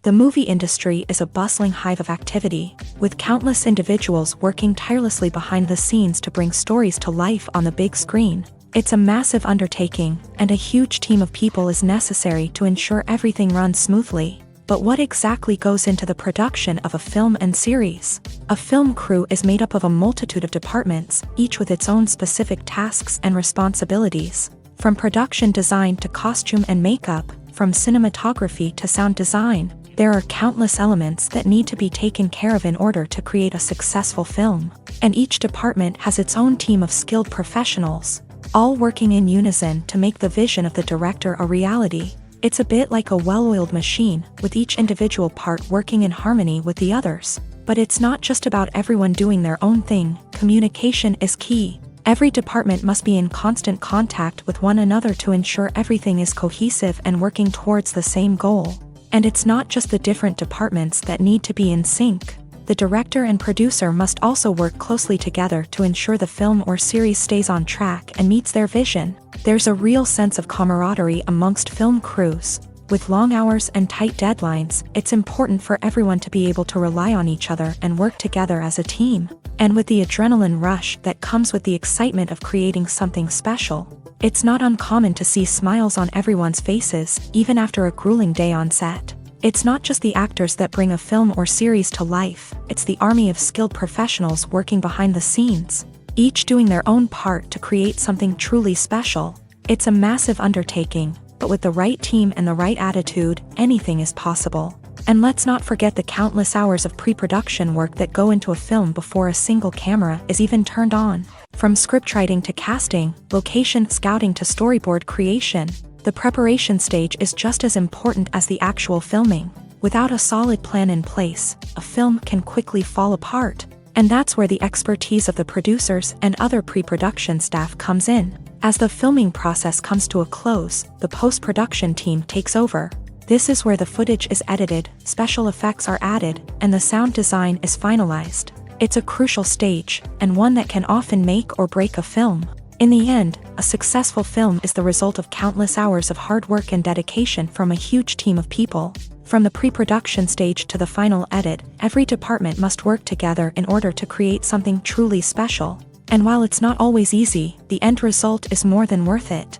The movie industry is a bustling hive of activity, with countless individuals working tirelessly behind the scenes to bring stories to life on the big screen. It's a massive undertaking, and a huge team of people is necessary to ensure everything runs smoothly. But what exactly goes into the production of a film and series? A film crew is made up of a multitude of departments, each with its own specific tasks and responsibilities. From production design to costume and makeup, from cinematography to sound design, there are countless elements that need to be taken care of in order to create a successful film. And each department has its own team of skilled professionals, all working in unison to make the vision of the director a reality. It's a bit like a well-oiled machine, with each individual part working in harmony with the others. But it's not just about everyone doing their own thing. Communication is key. Every department must be in constant contact with one another to ensure everything is cohesive and working towards the same goal. And it's not just the different departments that need to be in sync. The director and producer must also work closely together to ensure the film or series stays on track and meets their vision. There's a real sense of camaraderie amongst film crews. With long hours and tight deadlines, it's important for everyone to be able to rely on each other and work together as a team. And with the adrenaline rush that comes with the excitement of creating something special, it's not uncommon to see smiles on everyone's faces, even after a grueling day on set. It's not just the actors that bring a film or series to life, it's the army of skilled professionals working behind the scenes. each doing their own part to create something truly special. It's a massive undertaking, but with the right team and the right attitude, anything is possible. And let's not forget the countless hours of pre-production work that go into a film before a single camera is even turned on. From scriptwriting to casting, location scouting to storyboard creation, the preparation stage is just as important as the actual filming. Without a solid plan in place, a film can quickly fall apart. And that's where the expertise of the producers and other pre-production staff comes in. As the filming process comes to a close, the post-production team takes over. This is where the footage is edited, special effects are added, and the sound design is finalized. It's a crucial stage, and one that can often make or break a film. In the end, a successful film is the result of countless hours of hard work and dedication from a huge team of people. From the pre-production stage to the final edit, every department must work together in order to create something truly special. And while it's not always easy, the end result is more than worth it.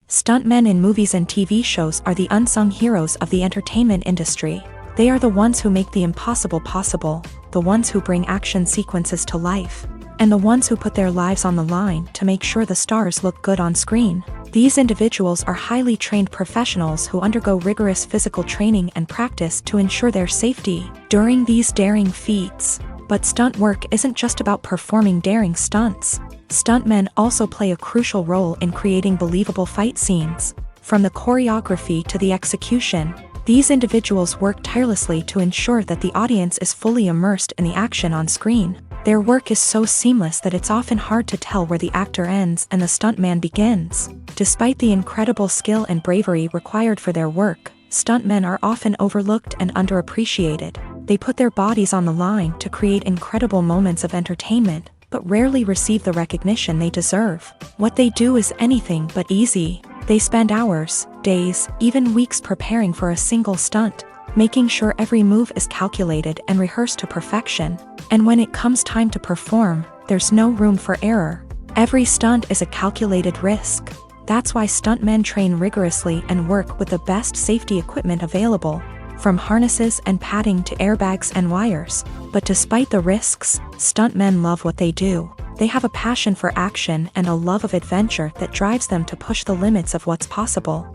Stuntmen in movies and TV shows are the unsung heroes of the entertainment industry. They are the ones who make the impossible possible, the ones who bring action sequences to life, and the ones who put their lives on the line to make sure the stars look good on screen. These individuals are highly trained professionals who undergo rigorous physical training and practice to ensure their safety during these daring feats. But stunt work isn't just about performing daring stunts. Stuntmen also play a crucial role in creating believable fight scenes. From the choreography to the execution, these individuals work tirelessly to ensure that the audience is fully immersed in the action on screen. Their work is so seamless that it's often hard to tell where the actor ends and the stuntman begins. Despite the incredible skill and bravery required for their work, stuntmen are often overlooked and underappreciated. They put their bodies on the line to create incredible moments of entertainment, but rarely receive the recognition they deserve. What they do is anything but easy. They spend hours, days, even weeks preparing for a single stunt, making sure every move is calculated and rehearsed to perfection. And when it comes time to perform, there's no room for error. Every stunt is a calculated risk. That's why stuntmen train rigorously and work with the best safety equipment available, from harnesses and padding to airbags and wires. But despite the risks, stuntmen love what they do. They have a passion for action and a love of adventure that drives them to push the limits of what's possible.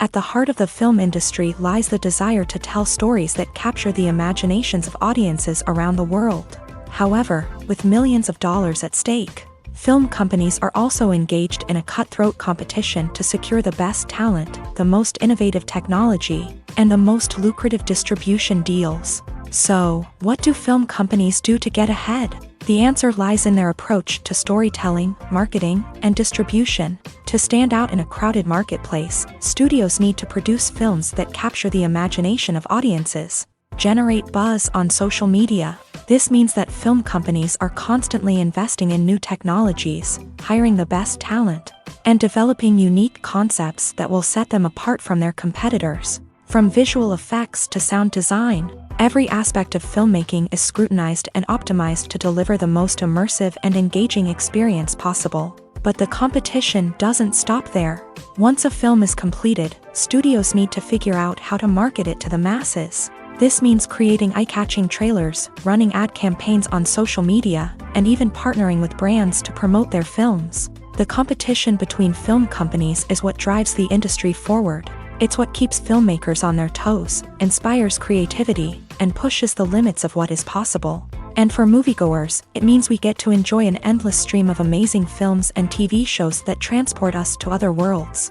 At the heart of the film industry lies the desire to tell stories that capture the imaginations of audiences around the world. However, with millions of dollars at stake, film companies are also engaged in a cutthroat competition to secure the best talent, the most innovative technology, and the most lucrative distribution deals. So, what do film companies do to get ahead? The answer lies in their approach to storytelling, marketing, and distribution. To stand out in a crowded marketplace, studios need to produce films that capture the imagination of audiences, generate buzz on social media. This means that film companies are constantly investing in new technologies, hiring the best talent, and developing unique concepts that will set them apart from their competitors. From visual effects to sound design, every aspect of filmmaking is scrutinized and optimized to deliver the most immersive and engaging experience possible. But the competition doesn't stop there. Once a film is completed, studios need to figure out how to market it to the masses. This means creating eye-catching trailers, running ad campaigns on social media, and even partnering with brands to promote their films. The competition between film companies is what drives the industry forward. It's what keeps filmmakers on their toes, inspires creativity, and pushes the limits of what is possible. And for moviegoers, it means we get to enjoy an endless stream of amazing films and TV shows that transport us to other worlds.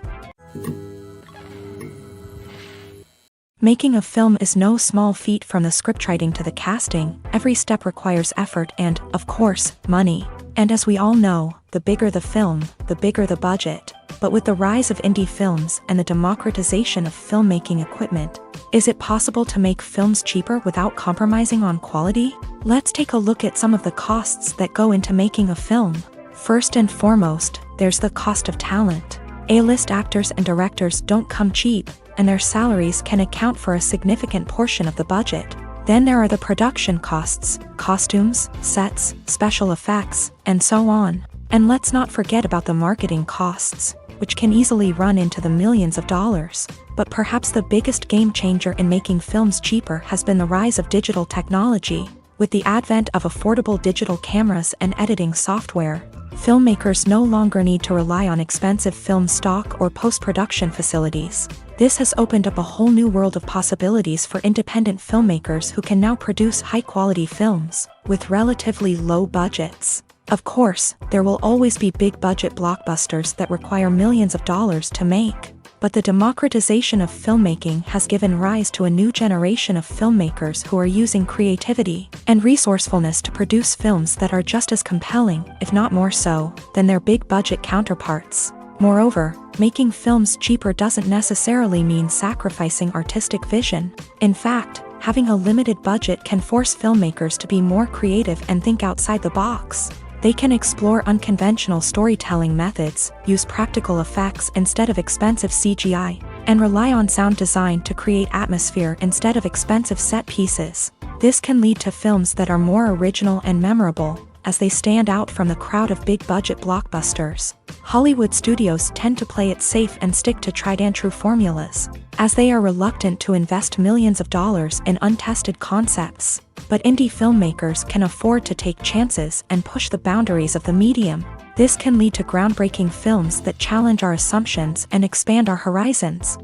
Making a film is no small feat. From the scriptwriting to the casting, every step requires effort and, of course, money. And as we all know, the bigger the film, the bigger the budget. But with the rise of indie films and the democratization of filmmaking equipment, is it possible to make films cheaper without compromising on quality? Let's take a look at some of the costs that go into making a film. First and foremost, there's the cost of talent. A-list actors and directors don't come cheap, and their salaries can account for a significant portion of the budget. Then there are the production costs, costumes, sets, special effects, and so on. And let's not forget about the marketing costs. which can easily run into the millions of dollars. But perhaps the biggest game changer in making films cheaper has been the rise of digital technology. With the advent of affordable digital cameras and editing software, filmmakers no longer need to rely on expensive film stock or post-production facilities. This has opened up a whole new world of possibilities for independent filmmakers who can now produce high-quality films with relatively low budgets. Of course, there will always be big-budget blockbusters that require millions of dollars to make. But the democratization of filmmaking has given rise to a new generation of filmmakers who are using creativity and resourcefulness to produce films that are just as compelling, if not more so, than their big-budget counterparts. Moreover, making films cheaper doesn't necessarily mean sacrificing artistic vision. In fact, having a limited budget can force filmmakers to be more creative and think outside the box. They can explore unconventional storytelling methods, use practical effects instead of expensive CGI, and rely on sound design to create atmosphere instead of expensive set pieces. This can lead to films that are more original and memorable, as they stand out from the crowd of big-budget blockbusters. Hollywood studios tend to play it safe and stick to tried-and-true formulas, as they are reluctant to invest millions of dollars in untested concepts. But indie filmmakers can afford to take chances and push the boundaries of the medium. This can lead to groundbreaking films that challenge our assumptions and expand our horizons.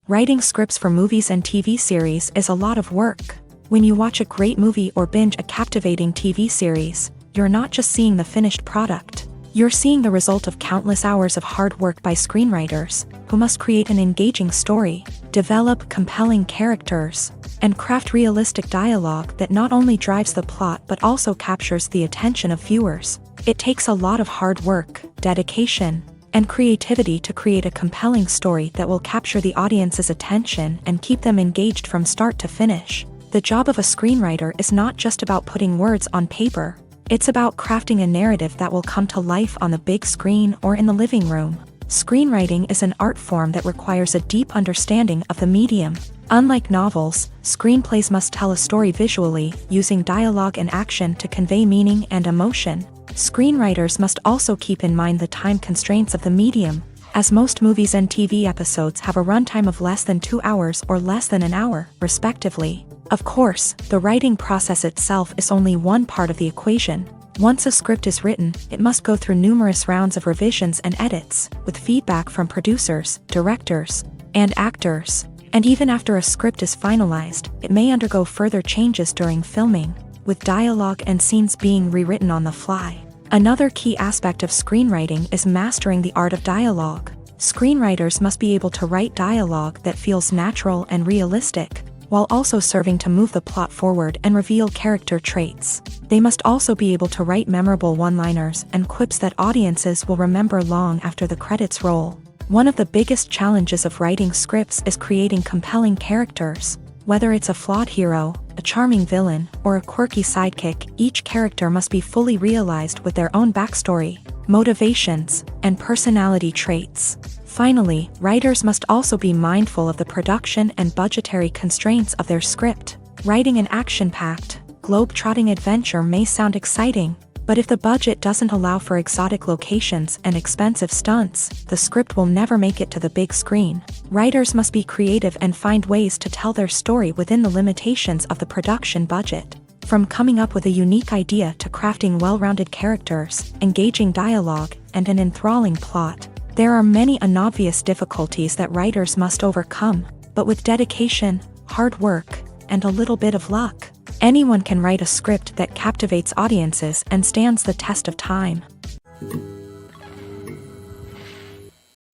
Writing scripts for movies and TV series is a lot of work. When you watch a great movie or binge a captivating TV series, you're not just seeing the finished product. You're seeing the result of countless hours of hard work by screenwriters, who must create an engaging story, develop compelling characters, and craft realistic dialogue that not only drives the plot but also captures the attention of viewers. It takes a lot of hard work, dedication, and creativity to create a compelling story that will capture the audience's attention and keep them engaged from start to finish. The job of a screenwriter is not just about putting words on paper. It's about crafting a narrative that will come to life on the big screen or in the living room. Screenwriting is an art form that requires a deep understanding of the medium. Unlike novels, screenplays must tell a story visually, using dialogue and action to convey meaning and emotion. Screenwriters must also keep in mind the time constraints of the medium, as most movies and TV episodes have a runtime of less than 2 hours or less than an hour, respectively. Of course, the writing process itself is only one part of the equation. Once a script is written, it must go through numerous rounds of revisions and edits, with feedback from producers, directors, and actors. And even after a script is finalized, it may undergo further changes during filming, with dialogue and scenes being rewritten on the fly. Another key aspect of screenwriting is mastering the art of dialogue. Screenwriters must be able to write dialogue that feels natural and realistic, while also serving to move the plot forward and reveal character traits. They must also be able to write memorable one-liners and quips that audiences will remember long after the credits roll. One of the biggest challenges of writing scripts is creating compelling characters. Whether it's a flawed hero, a charming villain, or a quirky sidekick, each character must be fully realized with their own backstory, motivations, and personality traits. Finally, writers must also be mindful of the production and budgetary constraints of their script. Writing an action-packed, globe-trotting adventure may sound exciting, but if the budget doesn't allow for exotic locations and expensive stunts, the script will never make it to the big screen. Writers must be creative and find ways to tell their story within the limitations of the production budget. From coming up with a unique idea to crafting well-rounded characters, engaging dialogue, and an enthralling plot, there are many unobvious difficulties that writers must overcome, but with dedication, hard work, and a little bit of luck, anyone can write a script that captivates audiences and stands the test of time.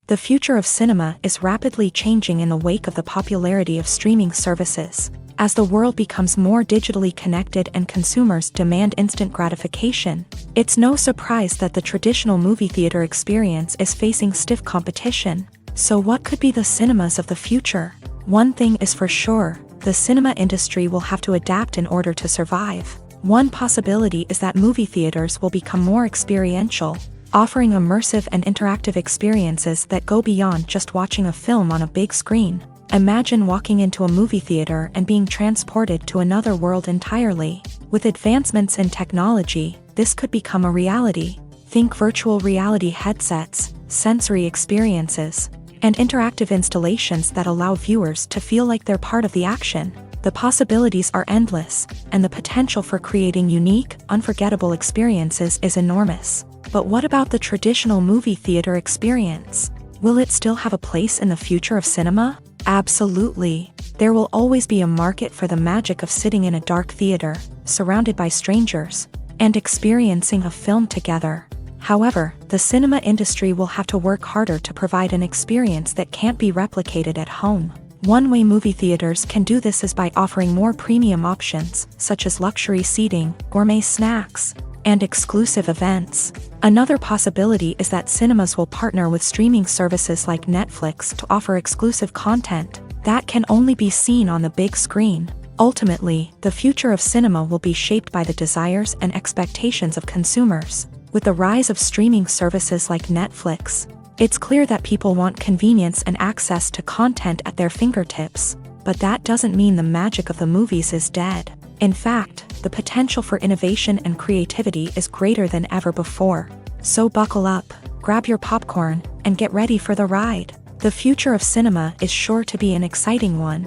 The future of cinema is rapidly changing in the wake of the popularity of streaming services. As the world becomes more digitally connected and consumers demand instant gratification, it's no surprise that the traditional movie theater experience is facing stiff competition. So what could be the cinemas of the future? One thing is for sure, the cinema industry will have to adapt in order to survive. One possibility is that movie theaters will become more experiential, offering immersive and interactive experiences that go beyond just watching a film on a big screen. Imagine walking into a movie theater and being transported to another world entirely. With advancements in technology, this could become a reality. Think virtual reality headsets, sensory experiences, and interactive installations that allow viewers to feel like they're part of the action. The possibilities are endless, and the potential for creating unique, unforgettable experiences is enormous. But what about the traditional movie theater experience? Will it still have a place in the future of cinema? Absolutely. There will always be a market for the magic of sitting in a dark theater, surrounded by strangers, and experiencing a film together. However, the cinema industry will have to work harder to provide an experience that can't be replicated at home. One way movie theaters can do this is by offering more premium options, such as luxury seating, gourmet snacks, and exclusive events. Another possibility is that cinemas will partner with streaming services like Netflix to offer exclusive content that can only be seen on the big screen. Ultimately, the future of cinema will be shaped by the desires and expectations of consumers. With the rise of streaming services like Netflix, it's clear that people want convenience and access to content at their fingertips. But that doesn't mean the magic of the movies is dead. In fact, the potential for innovation and creativity is greater than ever before. So buckle up, grab your popcorn, and get ready for the ride. The future of cinema is sure to be an exciting one.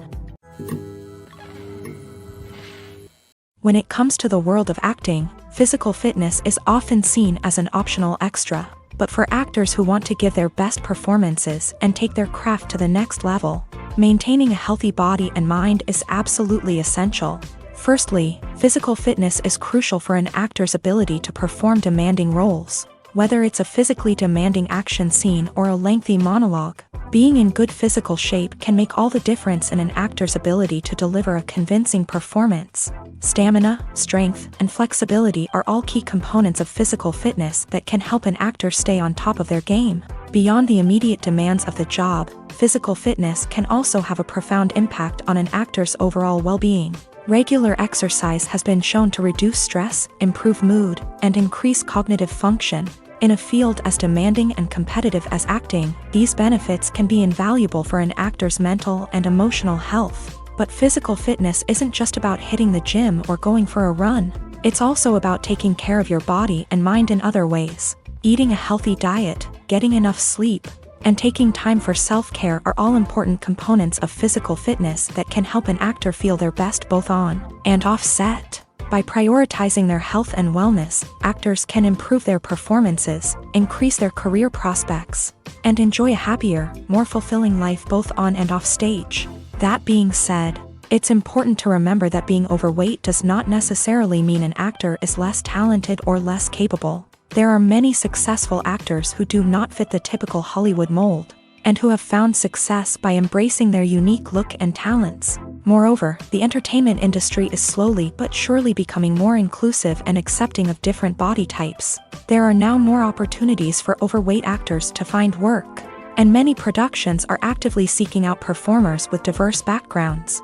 When it comes to the world of acting, physical fitness is often seen as an optional extra. But for actors who want to give their best performances and take their craft to the next level, maintaining a healthy body and mind is absolutely essential. Firstly, physical fitness is crucial for an actor's ability to perform demanding roles. Whether it's a physically demanding action scene or a lengthy monologue, being in good physical shape can make all the difference in an actor's ability to deliver a convincing performance. Stamina, strength, and flexibility are all key components of physical fitness that can help an actor stay on top of their game. Beyond the immediate demands of the job, physical fitness can also have a profound impact on an actor's overall well-being. Regular exercise has been shown to reduce stress, improve mood, and increase cognitive function. In a field as demanding and competitive as acting, these benefits can be invaluable for an actor's mental and emotional health. But physical fitness isn't just about hitting the gym or going for a run. It's also about taking care of your body and mind in other ways. Eating a healthy diet, getting enough sleep, and taking time for self-care are all important components of physical fitness that can help an actor feel their best both on and off set. By prioritizing their health and wellness, actors can improve their performances, increase their career prospects, and enjoy a happier, more fulfilling life both on and off stage. That being said, it's important to remember that being overweight does not necessarily mean an actor is less talented or less capable. There are many successful actors who do not fit the typical Hollywood mold, and who have found success by embracing their unique look and talents. Moreover, the entertainment industry is slowly but surely becoming more inclusive and accepting of different body types. There are now more opportunities for overweight actors to find work, and many productions are actively seeking out performers with diverse backgrounds.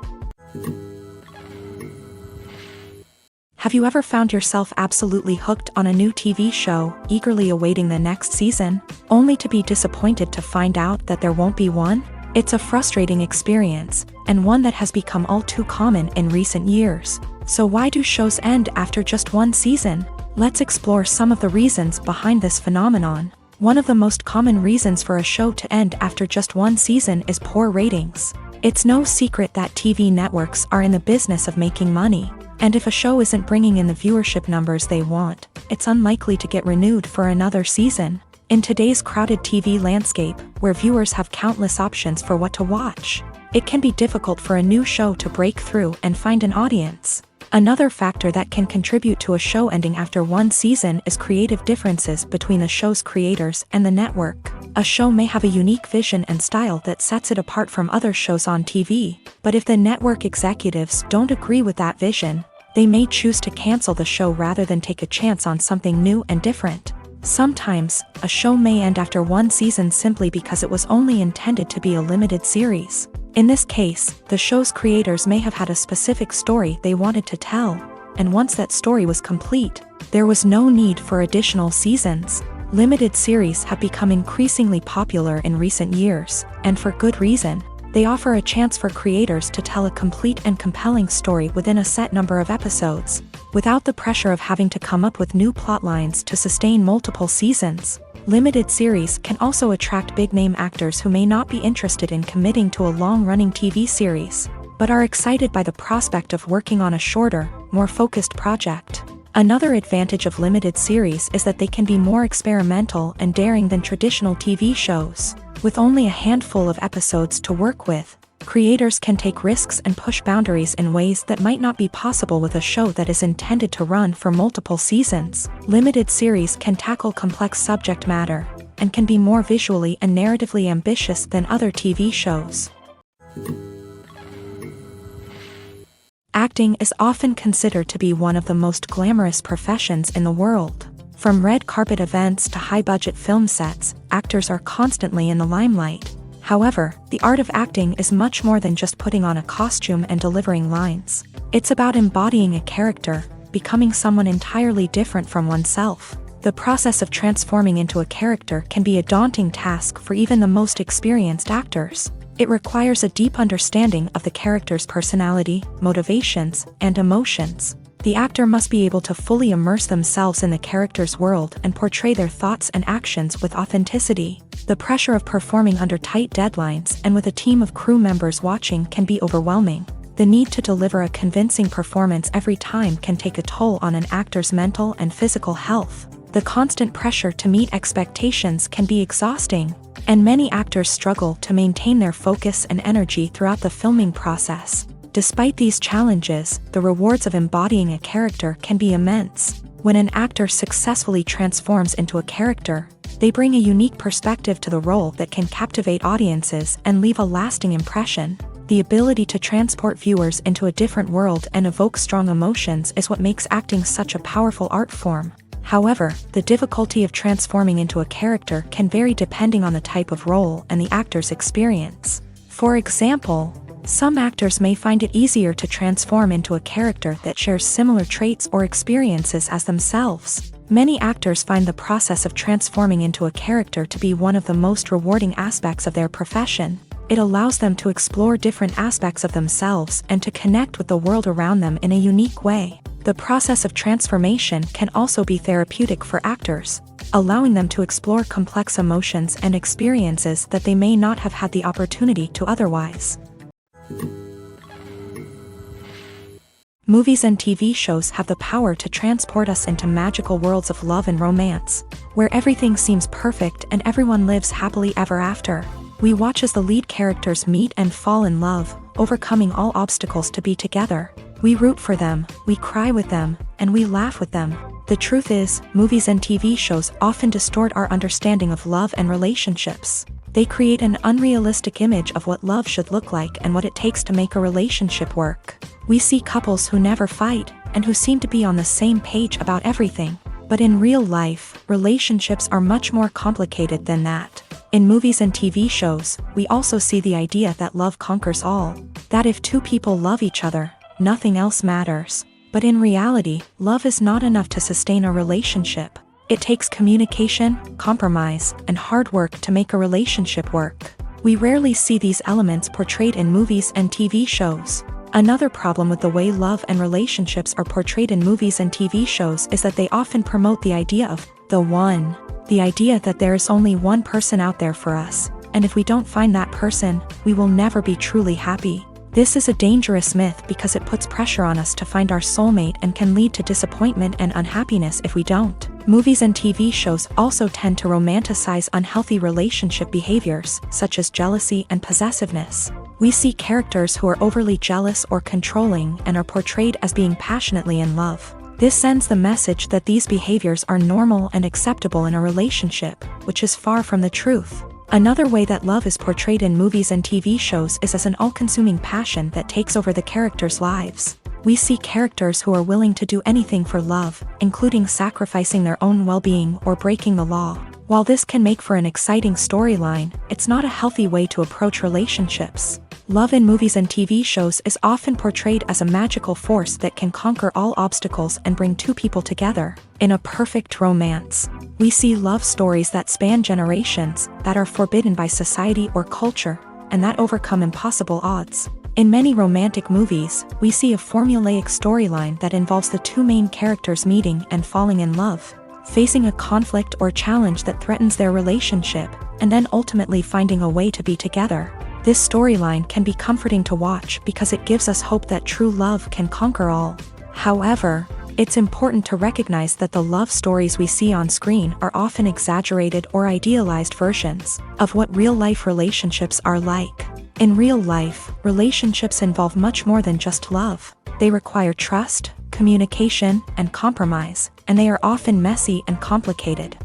Have you ever found yourself absolutely hooked on a new TV show, eagerly awaiting the next season, only to be disappointed to find out that there won't be one? It's a frustrating experience, and one that has become all too common in recent years. So why do shows end after just one season? Let's explore some of the reasons behind this phenomenon. One of the most common reasons for a show to end after just one season is poor ratings. It's no secret that TV networks are in the business of making money. And if a show isn't bringing in the viewership numbers they want, it's unlikely to get renewed for another season. In today's crowded TV landscape, where viewers have countless options for what to watch, it can be difficult for a new show to break through and find an audience. Another factor that can contribute to a show ending after one season is creative differences between the show's creators and the network. A show may have a unique vision and style that sets it apart from other shows on TV, but if the network executives don't agree with that vision, they may choose to cancel the show rather than take a chance on something new and different. Sometimes, a show may end after one season simply because it was only intended to be a limited series. In this case, the show's creators may have had a specific story they wanted to tell, and once that story was complete, there was no need for additional seasons. Limited series have become increasingly popular in recent years, and for good reason. They offer a chance for creators to tell a complete and compelling story within a set number of episodes. without the pressure of having to come up with new plotlines to sustain multiple seasons. Limited series can also attract big-name actors who may not be interested in committing to a long-running TV series, but are excited by the prospect of working on a shorter, more focused project. Another advantage of limited series is that they can be more experimental and daring than traditional TV shows. With only a handful of episodes to work with, creators can take risks and push boundaries in ways that might not be possible with a show that is intended to run for multiple seasons. Limited series can tackle complex subject matter, and can be more visually and narratively ambitious than other TV shows. Acting is often considered to be one of the most glamorous professions in the world. From red carpet events to high-budget film sets, actors are constantly in the limelight. However, the art of acting is much more than just putting on a costume and delivering lines. It's about embodying a character, becoming someone entirely different from oneself. The process of transforming into a character can be a daunting task for even the most experienced actors. It requires a deep understanding of the character's personality, motivations, and emotions. The actor must be able to fully immerse themselves in the character's world and portray their thoughts and actions with authenticity. The pressure of performing under tight deadlines and with a team of crew members watching can be overwhelming. The need to deliver a convincing performance every time can take a toll on an actor's mental and physical health. The constant pressure to meet expectations can be exhausting, and many actors struggle to maintain their focus and energy throughout the filming process. Despite these challenges, the rewards of embodying a character can be immense. When an actor successfully transforms into a character, they bring a unique perspective to the role that can captivate audiences and leave a lasting impression. The ability to transport viewers into a different world and evoke strong emotions is what makes acting such a powerful art form. However, the difficulty of transforming into a character can vary depending on the type of role and the actor's experience. For example, some actors may find it easier to transform into a character that shares similar traits or experiences as themselves. Many actors find the process of transforming into a character to be one of the most rewarding aspects of their profession. It allows them to explore different aspects of themselves and to connect with the world around them in a unique way. The process of transformation can also be therapeutic for actors, allowing them to explore complex emotions and experiences that they may not have had the opportunity to otherwise. Movies and TV shows have the power to transport us into magical worlds of love and romance, where everything seems perfect and everyone lives happily ever after. We watch as the lead characters meet and fall in love, overcoming all obstacles to be together. We root for them, we cry with them, and we laugh with them. The truth is, movies and TV shows often distort our understanding of love and relationships. They create an unrealistic image of what love should look like and what it takes to make a relationship work. We see couples who never fight, and who seem to be on the same page about everything. But in real life, relationships are much more complicated than that. In movies and TV shows, we also see the idea that love conquers all. That if two people love each other, nothing else matters. But in reality, love is not enough to sustain a relationship. It takes communication, compromise, and hard work to make a relationship work. We rarely see these elements portrayed in movies and TV shows. Another problem with the way love and relationships are portrayed in movies and TV shows is that they often promote the idea of the one. The idea that there is only one person out there for us, and if we don't find that person, we will never be truly happy. This is a dangerous myth because it puts pressure on us to find our soulmate and can lead to disappointment and unhappiness if we don't. Movies and TV shows also tend to romanticize unhealthy relationship behaviors, such as jealousy and possessiveness. We see characters who are overly jealous or controlling and are portrayed as being passionately in love. This sends the message that these behaviors are normal and acceptable in a relationship, which is far from the truth. Another way that love is portrayed in movies and TV shows is as an all-consuming passion that takes over the characters' lives. We see characters who are willing to do anything for love, including sacrificing their own well-being or breaking the law. While this can make for an exciting storyline, it's not a healthy way to approach relationships. Love in movies and TV shows is often portrayed as a magical force that can conquer all obstacles and bring two people together. In a perfect romance, we see love stories that span generations, that are forbidden by society or culture, and that overcome impossible odds. In many romantic movies, we see a formulaic storyline that involves the two main characters meeting and falling in love, facing a conflict or challenge that threatens their relationship, and then ultimately finding a way to be together. This storyline can be comforting to watch because it gives us hope that true love can conquer all. However, it's important to recognize that the love stories we see on screen are often exaggerated or idealized versions of what real-life relationships are like. In real life, relationships involve much more than just love. They require trust, communication, and compromise, and they are often messy and complicated.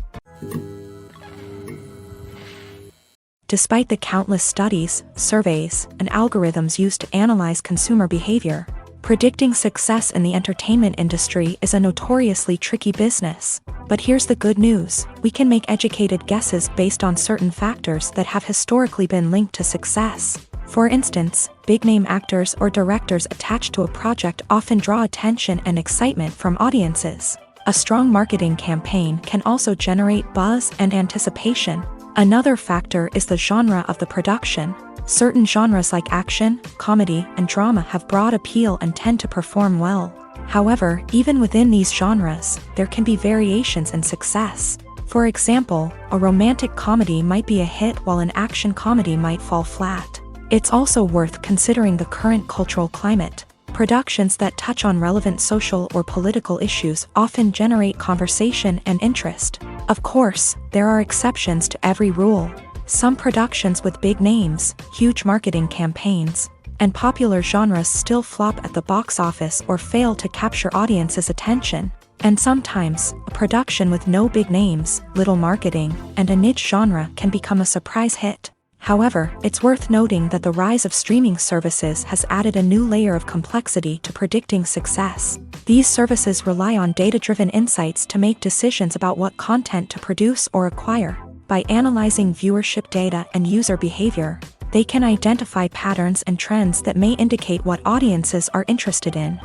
Despite the countless studies, surveys, and algorithms used to analyze consumer behavior, predicting success in the entertainment industry is a notoriously tricky business. But here's the good news: we can make educated guesses based on certain factors that have historically been linked to success. For instance, big-name actors or directors attached to a project often draw attention and excitement from audiences. A strong marketing campaign can also generate buzz and anticipation. Another factor is the genre of the production. Certain genres like action, comedy, and drama have broad appeal and tend to perform well. However, even within these genres, there can be variations in success. For example, a romantic comedy might be a hit while an action comedy might fall flat. It's also worth considering the current cultural climate. Productions that touch on relevant social or political issues often generate conversation and interest. Of course, there are exceptions to every rule. Some productions with big names, huge marketing campaigns, and popular genres still flop at the box office or fail to capture audiences' attention. And sometimes, a production with no big names, little marketing, and a niche genre can become a surprise hit. However, it's worth noting that the rise of streaming services has added a new layer of complexity to predicting success. These services rely on data-driven insights to make decisions about what content to produce or acquire. By analyzing viewership data and user behavior, they can identify patterns and trends that may indicate what audiences are interested in.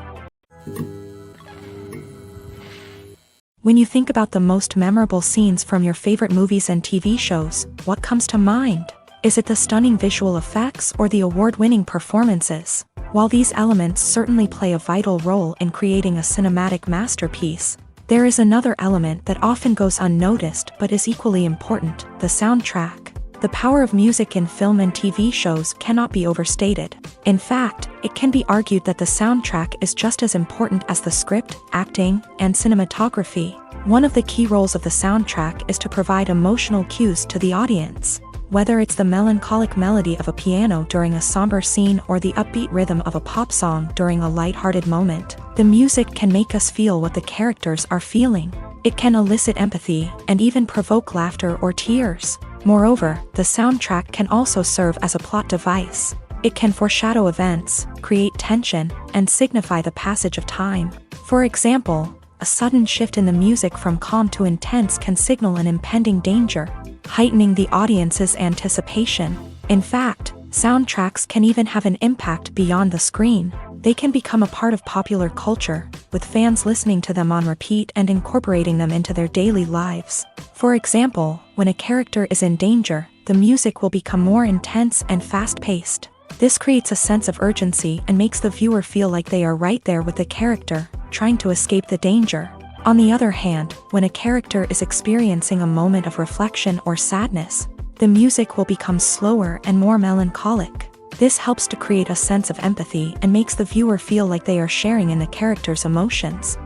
When you think about the most memorable scenes from your favorite movies and TV shows, what comes to mind? Is it the stunning visual effects or the award-winning performances? While these elements certainly play a vital role in creating a cinematic masterpiece, there is another element that often goes unnoticed but is equally important: the soundtrack. The power of music in film and TV shows cannot be overstated. In fact, it can be argued that the soundtrack is just as important as the script, acting, and cinematography. One of the key roles of the soundtrack is to provide emotional cues to the audience. Whether it's the melancholic melody of a piano during a somber scene or the upbeat rhythm of a pop song during a lighthearted moment, the music can make us feel what the characters are feeling. It can elicit empathy and even provoke laughter or tears. Moreover, the soundtrack can also serve as a plot device. It can foreshadow events, create tension, and signify the passage of time. For example, a sudden shift in the music from calm to intense can signal an impending danger, heightening the audience's anticipation. In fact, soundtracks can even have an impact beyond the screen. They can become a part of popular culture, with fans listening to them on repeat and incorporating them into their daily lives. For example, when a character is in danger, the music will become more intense and fast-paced. This creates a sense of urgency and makes the viewer feel like they are right there with the character, trying to escape the danger. On the other hand, when a character is experiencing a moment of reflection or sadness, the music will become slower and more melancholic. This helps to create a sense of empathy and makes the viewer feel like they are sharing in the character's emotions.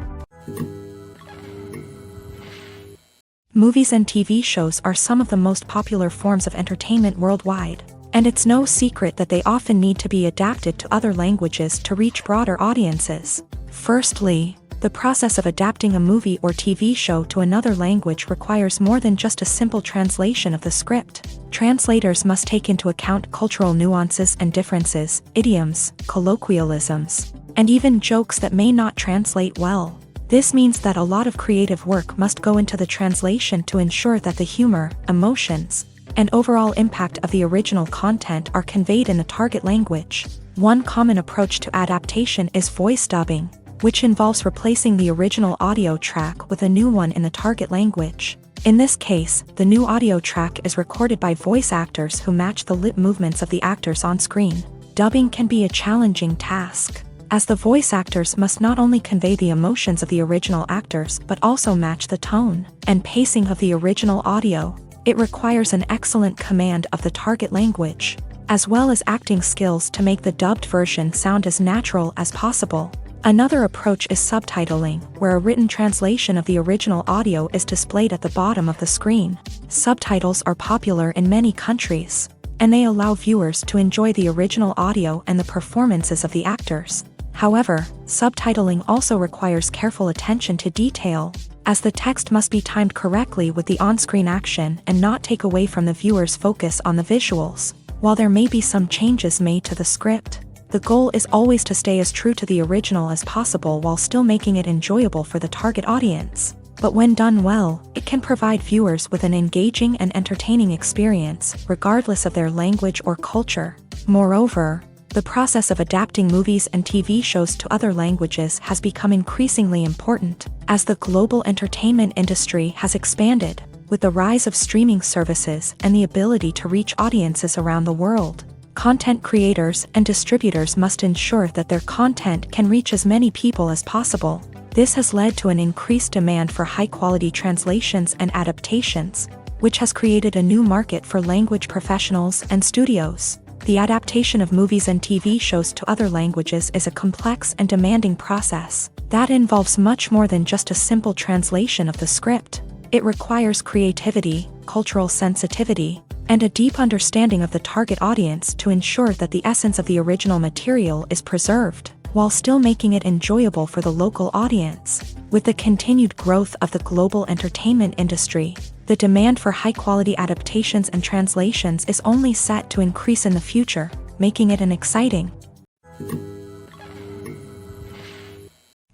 Movies and TV shows are some of the most popular forms of entertainment worldwide, and it's no secret that they often need to be adapted to other languages to reach broader audiences. Firstly, the process of adapting a movie or TV show to another language requires more than just a simple translation of the script. Translators must take into account cultural nuances and differences, idioms, colloquialisms, and even jokes that may not translate well. This means that a lot of creative work must go into the translation to ensure that the humor, emotions, and overall impact of the original content are conveyed in the target language. One common approach to adaptation is voice dubbing, which involves replacing the original audio track with a new one in the target language. In this case, the new audio track is recorded by voice actors who match the lip movements of the actors on screen. Dubbing can be a challenging task, as the voice actors must not only convey the emotions of the original actors but also match the tone and pacing of the original audio. It requires an excellent command of the target language, as well as acting skills to make the dubbed version sound as natural as possible. Another approach is subtitling, where a written translation of the original audio is displayed at the bottom of the screen. Subtitles are popular in many countries, and they allow viewers to enjoy the original audio and the performances of the actors. However, subtitling also requires careful attention to detail, as the text must be timed correctly with the on-screen action and not take away from the viewer's focus on the visuals. While there may be some changes made to the script, the goal is always to stay as true to the original as possible while still making it enjoyable for the target audience. But when done well, it can provide viewers with an engaging and entertaining experience, regardless of their language or culture. Moreover, the process of adapting movies and TV shows to other languages has become increasingly important, as the global entertainment industry has expanded, with the rise of streaming services and the ability to reach audiences around the world. Content creators and distributors must ensure that their content can reach as many people as possible. This has led to an increased demand for high-quality translations and adaptations, which has created a new market for language professionals and studios. The adaptation of movies and TV shows to other languages is a complex and demanding process that involves much more than just a simple translation of the script. It requires creativity, cultural sensitivity, and a deep understanding of the target audience to ensure that the essence of the original material is preserved, while still making it enjoyable for the local audience. With the continued growth of the global entertainment industry, the demand for high-quality adaptations and translations is only set to increase in the future, making it an exciting.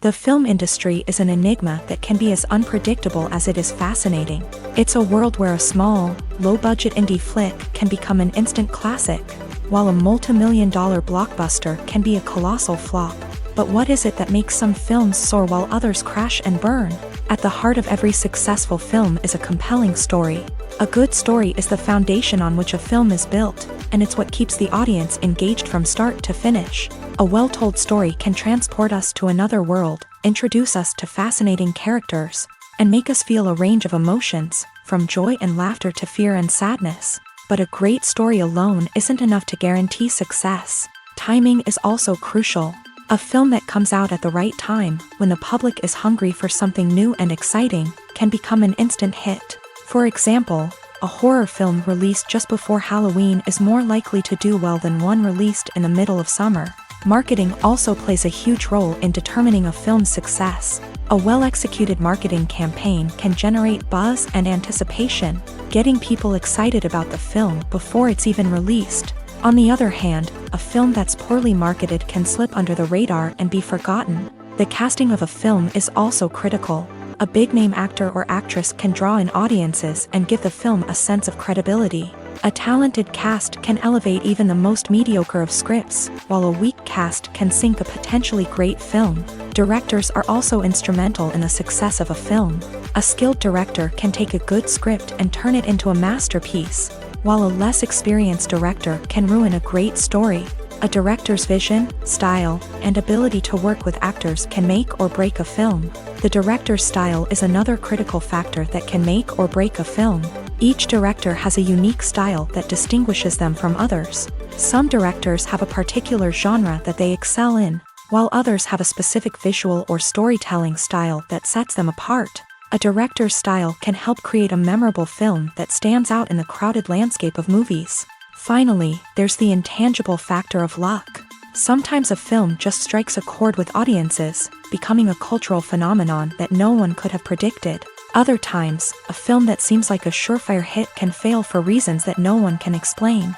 The film industry is an enigma that can be as unpredictable as it is fascinating. It's a world where a small, low-budget indie flick can become an instant classic, while a multi-million-dollar blockbuster can be a colossal flop. But what is it that makes some films soar while others crash and burn? At the heart of every successful film is a compelling story. A good story is the foundation on which a film is built, and it's what keeps the audience engaged from start to finish. A well-told story can transport us to another world, introduce us to fascinating characters, and make us feel a range of emotions, from joy and laughter to fear and sadness. But a great story alone isn't enough to guarantee success. Timing is also crucial. A film that comes out at the right time, when the public is hungry for something new and exciting, can become an instant hit. For example, a horror film released just before Halloween is more likely to do well than one released in the middle of summer. Marketing also plays a huge role in determining a film's success. A well-executed marketing campaign can generate buzz and anticipation, getting people excited about the film before it's even released. On the other hand, a film that's poorly marketed can slip under the radar and be forgotten. The casting of a film is also critical. A big-name actor or actress can draw in audiences and give the film a sense of credibility. A talented cast can elevate even the most mediocre of scripts, while a weak cast can sink a potentially great film. Directors are also instrumental in the success of a film. A skilled director can take a good script and turn it into a masterpiece, while a less experienced director can ruin a great story. A director's vision, style, and ability to work with actors can make or break a film. The director's style is another critical factor that can make or break a film. Each director has a unique style that distinguishes them from others. Some directors have a particular genre that they excel in, while others have a specific visual or storytelling style that sets them apart. A director's style can help create a memorable film that stands out in the crowded landscape of movies. Finally, there's the intangible factor of luck. Sometimes a film just strikes a chord with audiences, becoming a cultural phenomenon that no one could have predicted. Other times, a film that seems like a surefire hit can fail for reasons that no one can explain.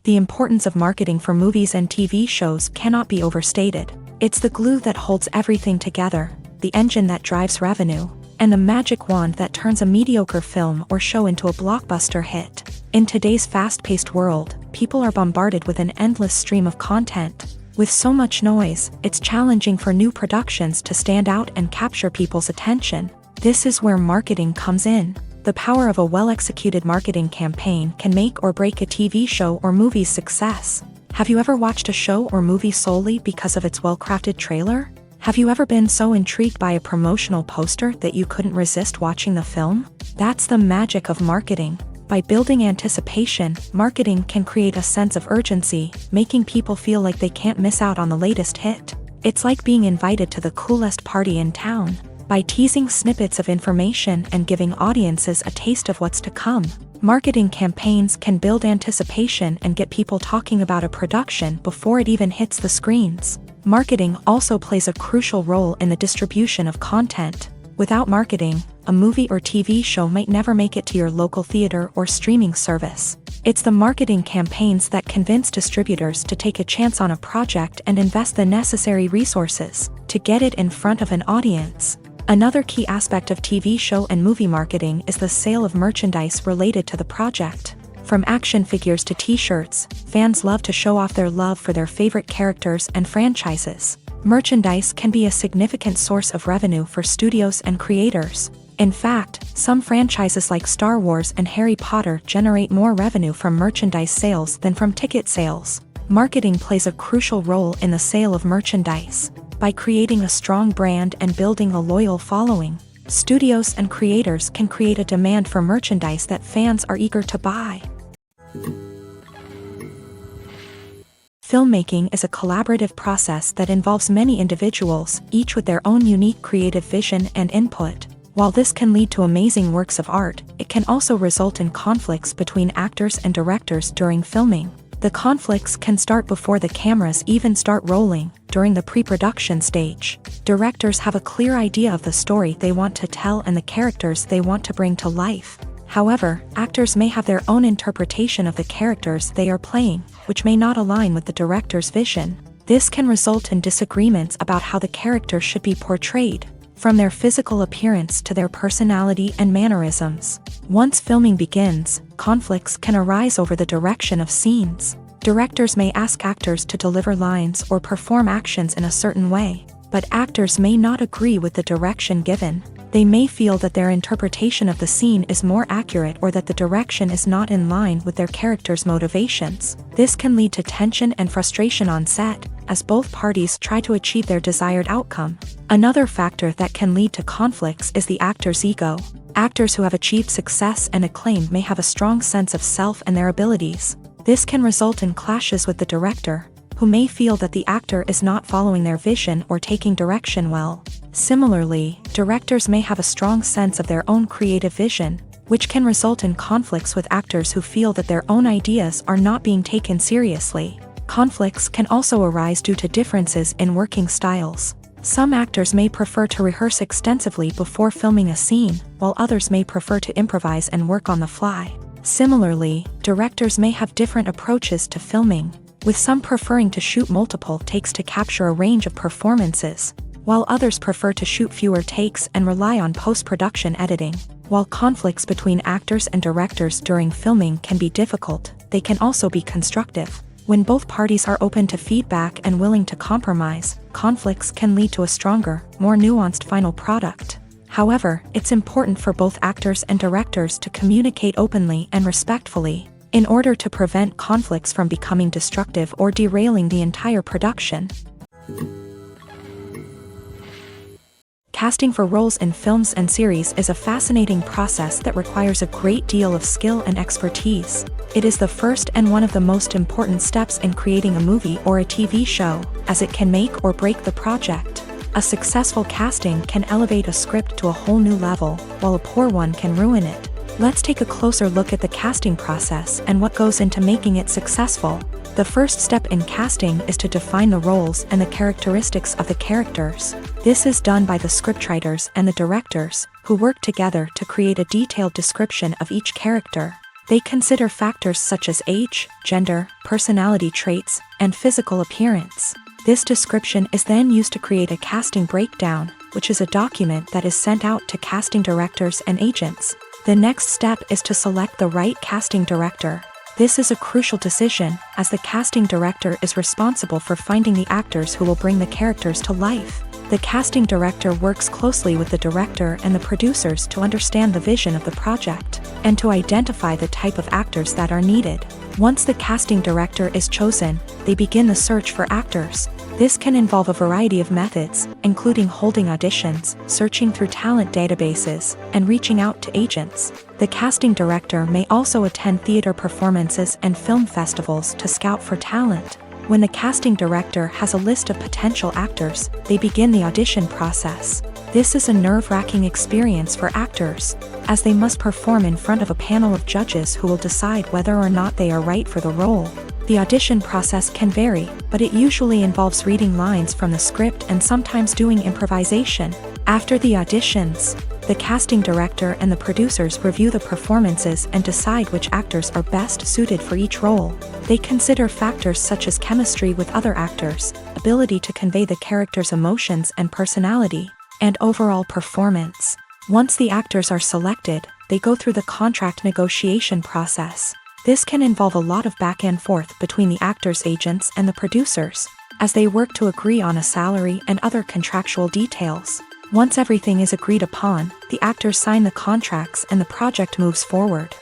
The importance of marketing for movies and TV shows cannot be overstated. It's the glue that holds everything together, the engine that drives revenue, and the magic wand that turns a mediocre film or show into a blockbuster hit. In today's fast-paced world, people are bombarded with an endless stream of content. With so much noise, it's challenging for new productions to stand out and capture people's attention. This is where marketing comes in. The power of a well-executed marketing campaign can make or break a TV show or movie's success. Have you ever watched a show or movie solely because of its well-crafted trailer? Have you ever been so intrigued by a promotional poster that you couldn't resist watching the film? That's the magic of marketing. By building anticipation, marketing can create a sense of urgency, making people feel like they can't miss out on the latest hit. It's like being invited to the coolest party in town. By teasing snippets of information and giving audiences a taste of what's to come, marketing campaigns can build anticipation and get people talking about a production before it even hits the screens. Marketing also plays a crucial role in the distribution of content. Without marketing, a movie or TV show might never make it to your local theater or streaming service. It's the marketing campaigns that convince distributors to take a chance on a project and invest the necessary resources to get it in front of an audience. Another key aspect of TV show and movie marketing is the sale of merchandise related to the project. From action figures to t-shirts, fans love to show off their love for their favorite characters and franchises. Merchandise can be a significant source of revenue for studios and creators. In fact, some franchises like Star Wars and Harry Potter generate more revenue from merchandise sales than from ticket sales. Marketing plays a crucial role in the sale of merchandise. By creating a strong brand and building a loyal following, studios and creators can create a demand for merchandise that fans are eager to buy. Filmmaking is a collaborative process that involves many individuals, each with their own unique creative vision and input. While this can lead to amazing works of art, it can also result in conflicts between actors and directors during filming. The conflicts can start before the cameras even start rolling, during the pre-production stage. Directors have a clear idea of the story they want to tell and the characters they want to bring to life. However, actors may have their own interpretation of the characters they are playing, which may not align with the director's vision. This can result in disagreements about how the character should be portrayed, from their physical appearance to their personality and mannerisms. Once filming begins, conflicts can arise over the direction of scenes. Directors may ask actors to deliver lines or perform actions in a certain way, but actors may not agree with the direction given. They may feel that their interpretation of the scene is more accurate or that the direction is not in line with their character's motivations. This can lead to tension and frustration on set, as both parties try to achieve their desired outcome. Another factor that can lead to conflicts is the actor's ego. Actors who have achieved success and acclaim may have a strong sense of self and their abilities. This can result in clashes with the director, who may feel that the actor is not following their vision or taking direction well. Similarly, directors may have a strong sense of their own creative vision, which can result in conflicts with actors who feel that their own ideas are not being taken seriously. Conflicts can also arise due to differences in working styles. Some actors may prefer to rehearse extensively before filming a scene, while others may prefer to improvise and work on the fly. Similarly, directors may have different approaches to filming, with some preferring to shoot multiple takes to capture a range of performances, while others prefer to shoot fewer takes and rely on post-production editing. While conflicts between actors and directors during filming can be difficult, they can also be constructive. When both parties are open to feedback and willing to compromise, conflicts can lead to a stronger, more nuanced final product. However, it's important for both actors and directors to communicate openly and respectfully, in order to prevent conflicts from becoming destructive or derailing the entire production. Casting for roles in films and series is a fascinating process that requires a great deal of skill and expertise. It is the first and one of the most important steps in creating a movie or a TV show, as it can make or break the project. A successful casting can elevate a script to a whole new level, while a poor one can ruin it. Let's take a closer look at the casting process and what goes into making it successful. The first step in casting is to define the roles and the characteristics of the characters. This is done by the scriptwriters and the directors, who work together to create a detailed description of each character. They consider factors such as age, gender, personality traits, and physical appearance. This description is then used to create a casting breakdown, which is a document that is sent out to casting directors and agents. The next step is to select the right casting director. This is a crucial decision, as the casting director is responsible for finding the actors who will bring the characters to life. The casting director works closely with the director and the producers to understand the vision of the project, and to identify the type of actors that are needed. Once the casting director is chosen, they begin the search for actors. This can involve a variety of methods, including holding auditions, searching through talent databases, and reaching out to agents. The casting director may also attend theater performances and film festivals to scout for talent. When the casting director has a list of potential actors, they begin the audition process. This is a nerve-wracking experience for actors, as they must perform in front of a panel of judges who will decide whether or not they are right for the role. The audition process can vary, but it usually involves reading lines from the script and sometimes doing improvisation. After the auditions, the casting director and the producers review the performances and decide which actors are best suited for each role. They consider factors such as chemistry with other actors, ability to convey the character's emotions and personality, and overall performance. Once the actors are selected, they go through the contract negotiation process. This can involve a lot of back and forth between the actors' agents and the producers, as they work to agree on a salary and other contractual details. Once everything is agreed upon, the actors sign the contracts and the project moves forward.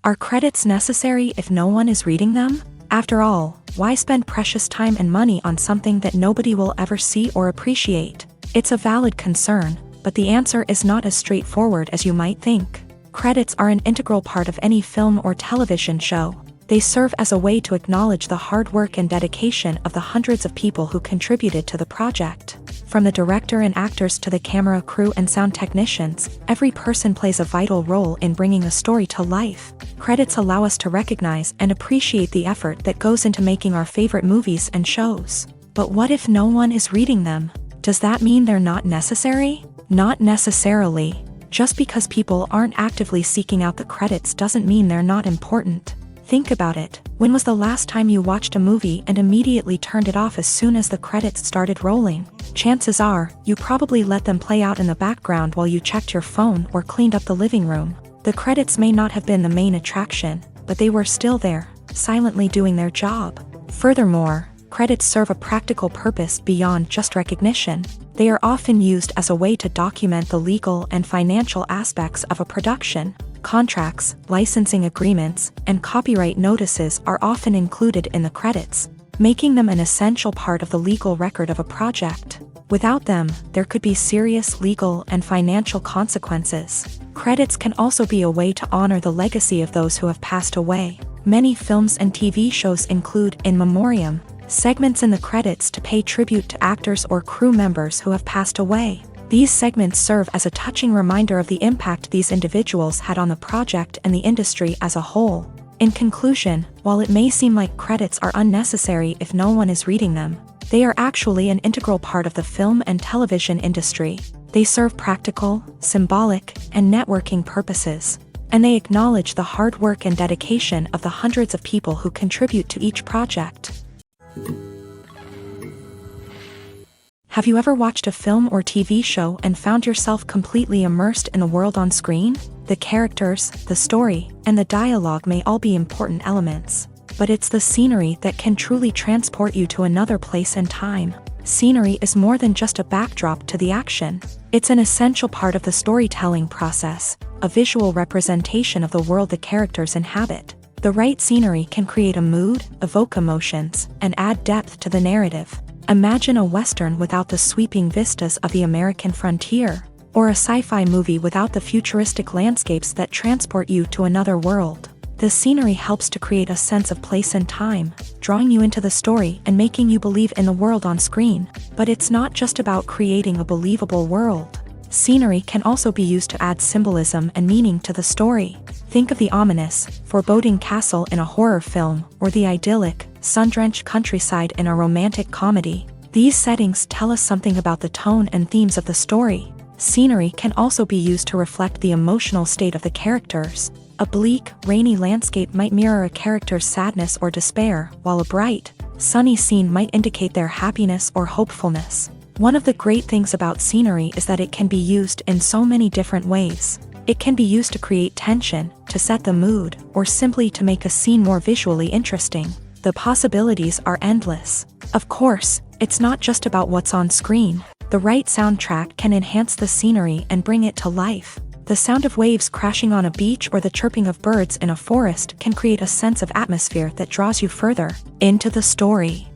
Are credits necessary if no one is reading them? After all, why spend precious time and money on something that nobody will ever see or appreciate? It's a valid concern, but the answer is not as straightforward as you might think. Credits are an integral part of any film or television show. They serve as a way to acknowledge the hard work and dedication of the hundreds of people who contributed to the project. From the director and actors to the camera crew and sound technicians, every person plays a vital role in bringing a story to life. Credits allow us to recognize and appreciate the effort that goes into making our favorite movies and shows. But what if no one is reading them? Does that mean they're not necessary? Not necessarily. Just because people aren't actively seeking out the credits doesn't mean they're not important. Think about it. When was the last time you watched a movie and immediately turned it off as soon as the credits started rolling? Chances are, you probably let them play out in the background while you checked your phone or cleaned up the living room. The credits may not have been the main attraction, but they were still there, silently doing their job. Furthermore, credits serve a practical purpose beyond just recognition. They are often used as a way to document the legal and financial aspects of a production. Contracts, licensing agreements, and copyright notices are often included in the credits, making them an essential part of the legal record of a project. Without them, there could be serious legal and financial consequences. Credits can also be a way to honor the legacy of those who have passed away. Many films and TV shows include in memoriam segments in the credits to pay tribute to actors or crew members who have passed away. These segments serve as a touching reminder of the impact these individuals had on the project and the industry as a whole. In conclusion, while it may seem like credits are unnecessary if no one is reading them, they are actually an integral part of the film and television industry. They serve practical, symbolic, and networking purposes, and they acknowledge the hard work and dedication of the hundreds of people who contribute to each project. Have you ever watched a film or TV show and found yourself completely immersed in the world on screen? The characters, the story, and the dialogue may all be important elements, but it's the scenery that can truly transport you to another place and time. Scenery is more than just a backdrop to the action. It's an essential part of the storytelling process, a visual representation of the world the characters inhabit. The right scenery can create a mood, evoke emotions, and add depth to the narrative. Imagine a Western without the sweeping vistas of the American frontier, or a sci-fi movie without the futuristic landscapes that transport you to another world. The scenery helps to create a sense of place and time, drawing you into the story and making you believe in the world on screen. But it's not just about creating a believable world. Scenery can also be used to add symbolism and meaning to the story. Think of the ominous, foreboding castle in a horror film, or the idyllic, sun-drenched countryside in a romantic comedy. These settings tell us something about the tone and themes of the story. Scenery can also be used to reflect the emotional state of the characters. A bleak, rainy landscape might mirror a character's sadness or despair, while a bright, sunny scene might indicate their happiness or hopefulness. One of the great things about scenery is that it can be used in so many different ways. It can be used to create tension, to set the mood, or simply to make a scene more visually interesting. The possibilities are endless. Of course, it's not just about what's on screen. The right soundtrack can enhance the scenery and bring it to life. The sound of waves crashing on a beach or the chirping of birds in a forest can create a sense of atmosphere that draws you further into the story.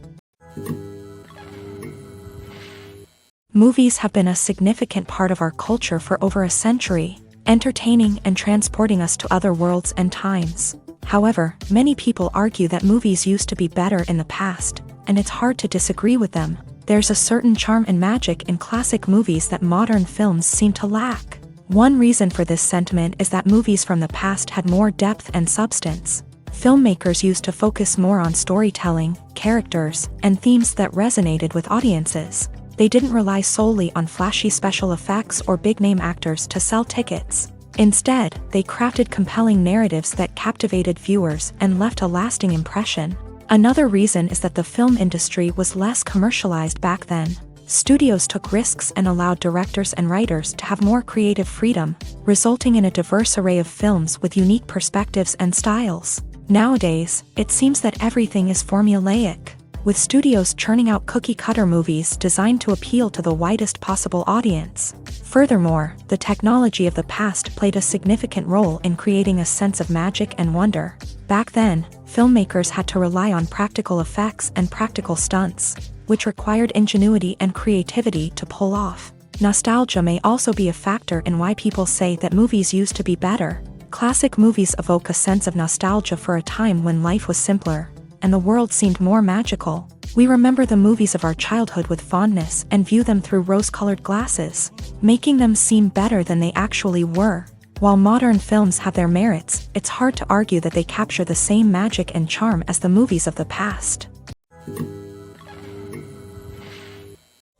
Movies have been a significant part of our culture for over a century, entertaining and transporting us to other worlds and times. However, many people argue that movies used to be better in the past, and it's hard to disagree with them. There's a certain charm and magic in classic movies that modern films seem to lack. One reason for this sentiment is that movies from the past had more depth and substance. Filmmakers used to focus more on storytelling, characters, and themes that resonated with audiences. They didn't rely solely on flashy special effects or big-name actors to sell tickets. Instead, they crafted compelling narratives that captivated viewers and left a lasting impression. Another reason is that the film industry was less commercialized back then. Studios took risks and allowed directors and writers to have more creative freedom, resulting in a diverse array of films with unique perspectives and styles. Nowadays, it seems that everything is formulaic, with studios churning out cookie-cutter movies designed to appeal to the widest possible audience. Furthermore, the technology of the past played a significant role in creating a sense of magic and wonder. Back then, filmmakers had to rely on practical effects and practical stunts, which required ingenuity and creativity to pull off. Nostalgia may also be a factor in why people say that movies used to be better. Classic movies evoke a sense of nostalgia for a time when life was simpler, and the world seemed more magical. We remember the movies of our childhood with fondness and view them through rose-colored glasses, making them seem better than they actually were. While modern films have their merits, it's hard to argue that they capture the same magic and charm as the movies of the past.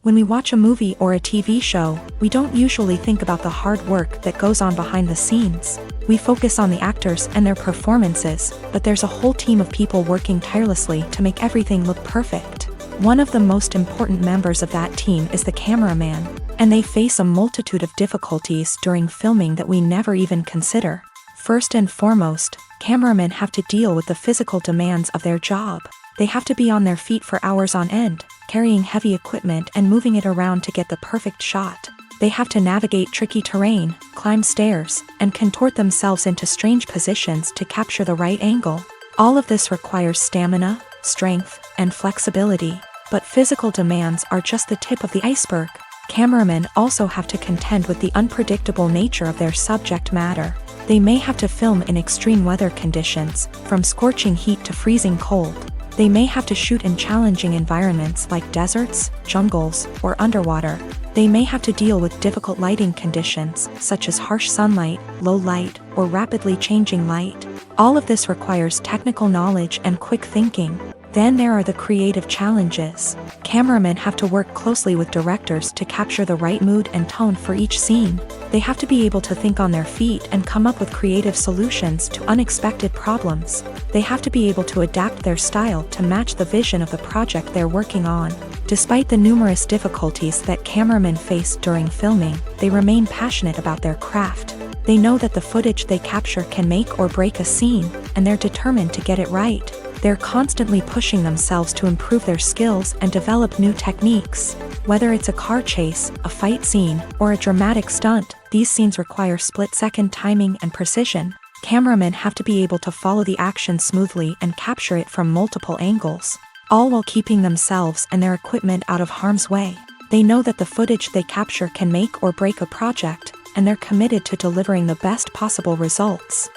When we watch a movie or a TV show, we don't usually think about the hard work that goes on behind the scenes. We focus on the actors and their performances, but there's a whole team of people working tirelessly to make everything look perfect. One of the most important members of that team is the cameraman, and they face a multitude of difficulties during filming that we never even consider. First and foremost, cameramen have to deal with the physical demands of their job. They have to be on their feet for hours on end, carrying heavy equipment and moving it around to get the perfect shot. They have to navigate tricky terrain, climb stairs, and contort themselves into strange positions to capture the right angle. All of this requires stamina, strength, and flexibility. But physical demands are just the tip of the iceberg. Cameramen also have to contend with the unpredictable nature of their subject matter. They may have to film in extreme weather conditions, from scorching heat to freezing cold. They may have to shoot in challenging environments like deserts, jungles, or underwater. They may have to deal with difficult lighting conditions, such as harsh sunlight, low light, or rapidly changing light. All of this requires technical knowledge and quick thinking. Then there are the creative challenges. Cameramen have to work closely with directors to capture the right mood and tone for each scene. They have to be able to think on their feet and come up with creative solutions to unexpected problems. They have to be able to adapt their style to match the vision of the project they're working on. Despite the numerous difficulties that cameramen face during filming, they remain passionate about their craft. They know that the footage they capture can make or break a scene, and they're determined to get it right. They're constantly pushing themselves to improve their skills and develop new techniques. Whether it's a car chase, a fight scene, or a dramatic stunt, these scenes require split-second timing and precision. Cameramen have to be able to follow the action smoothly and capture it from multiple angles, all while keeping themselves and their equipment out of harm's way. They know that the footage they capture can make or break a project, and they're committed to delivering the best possible results.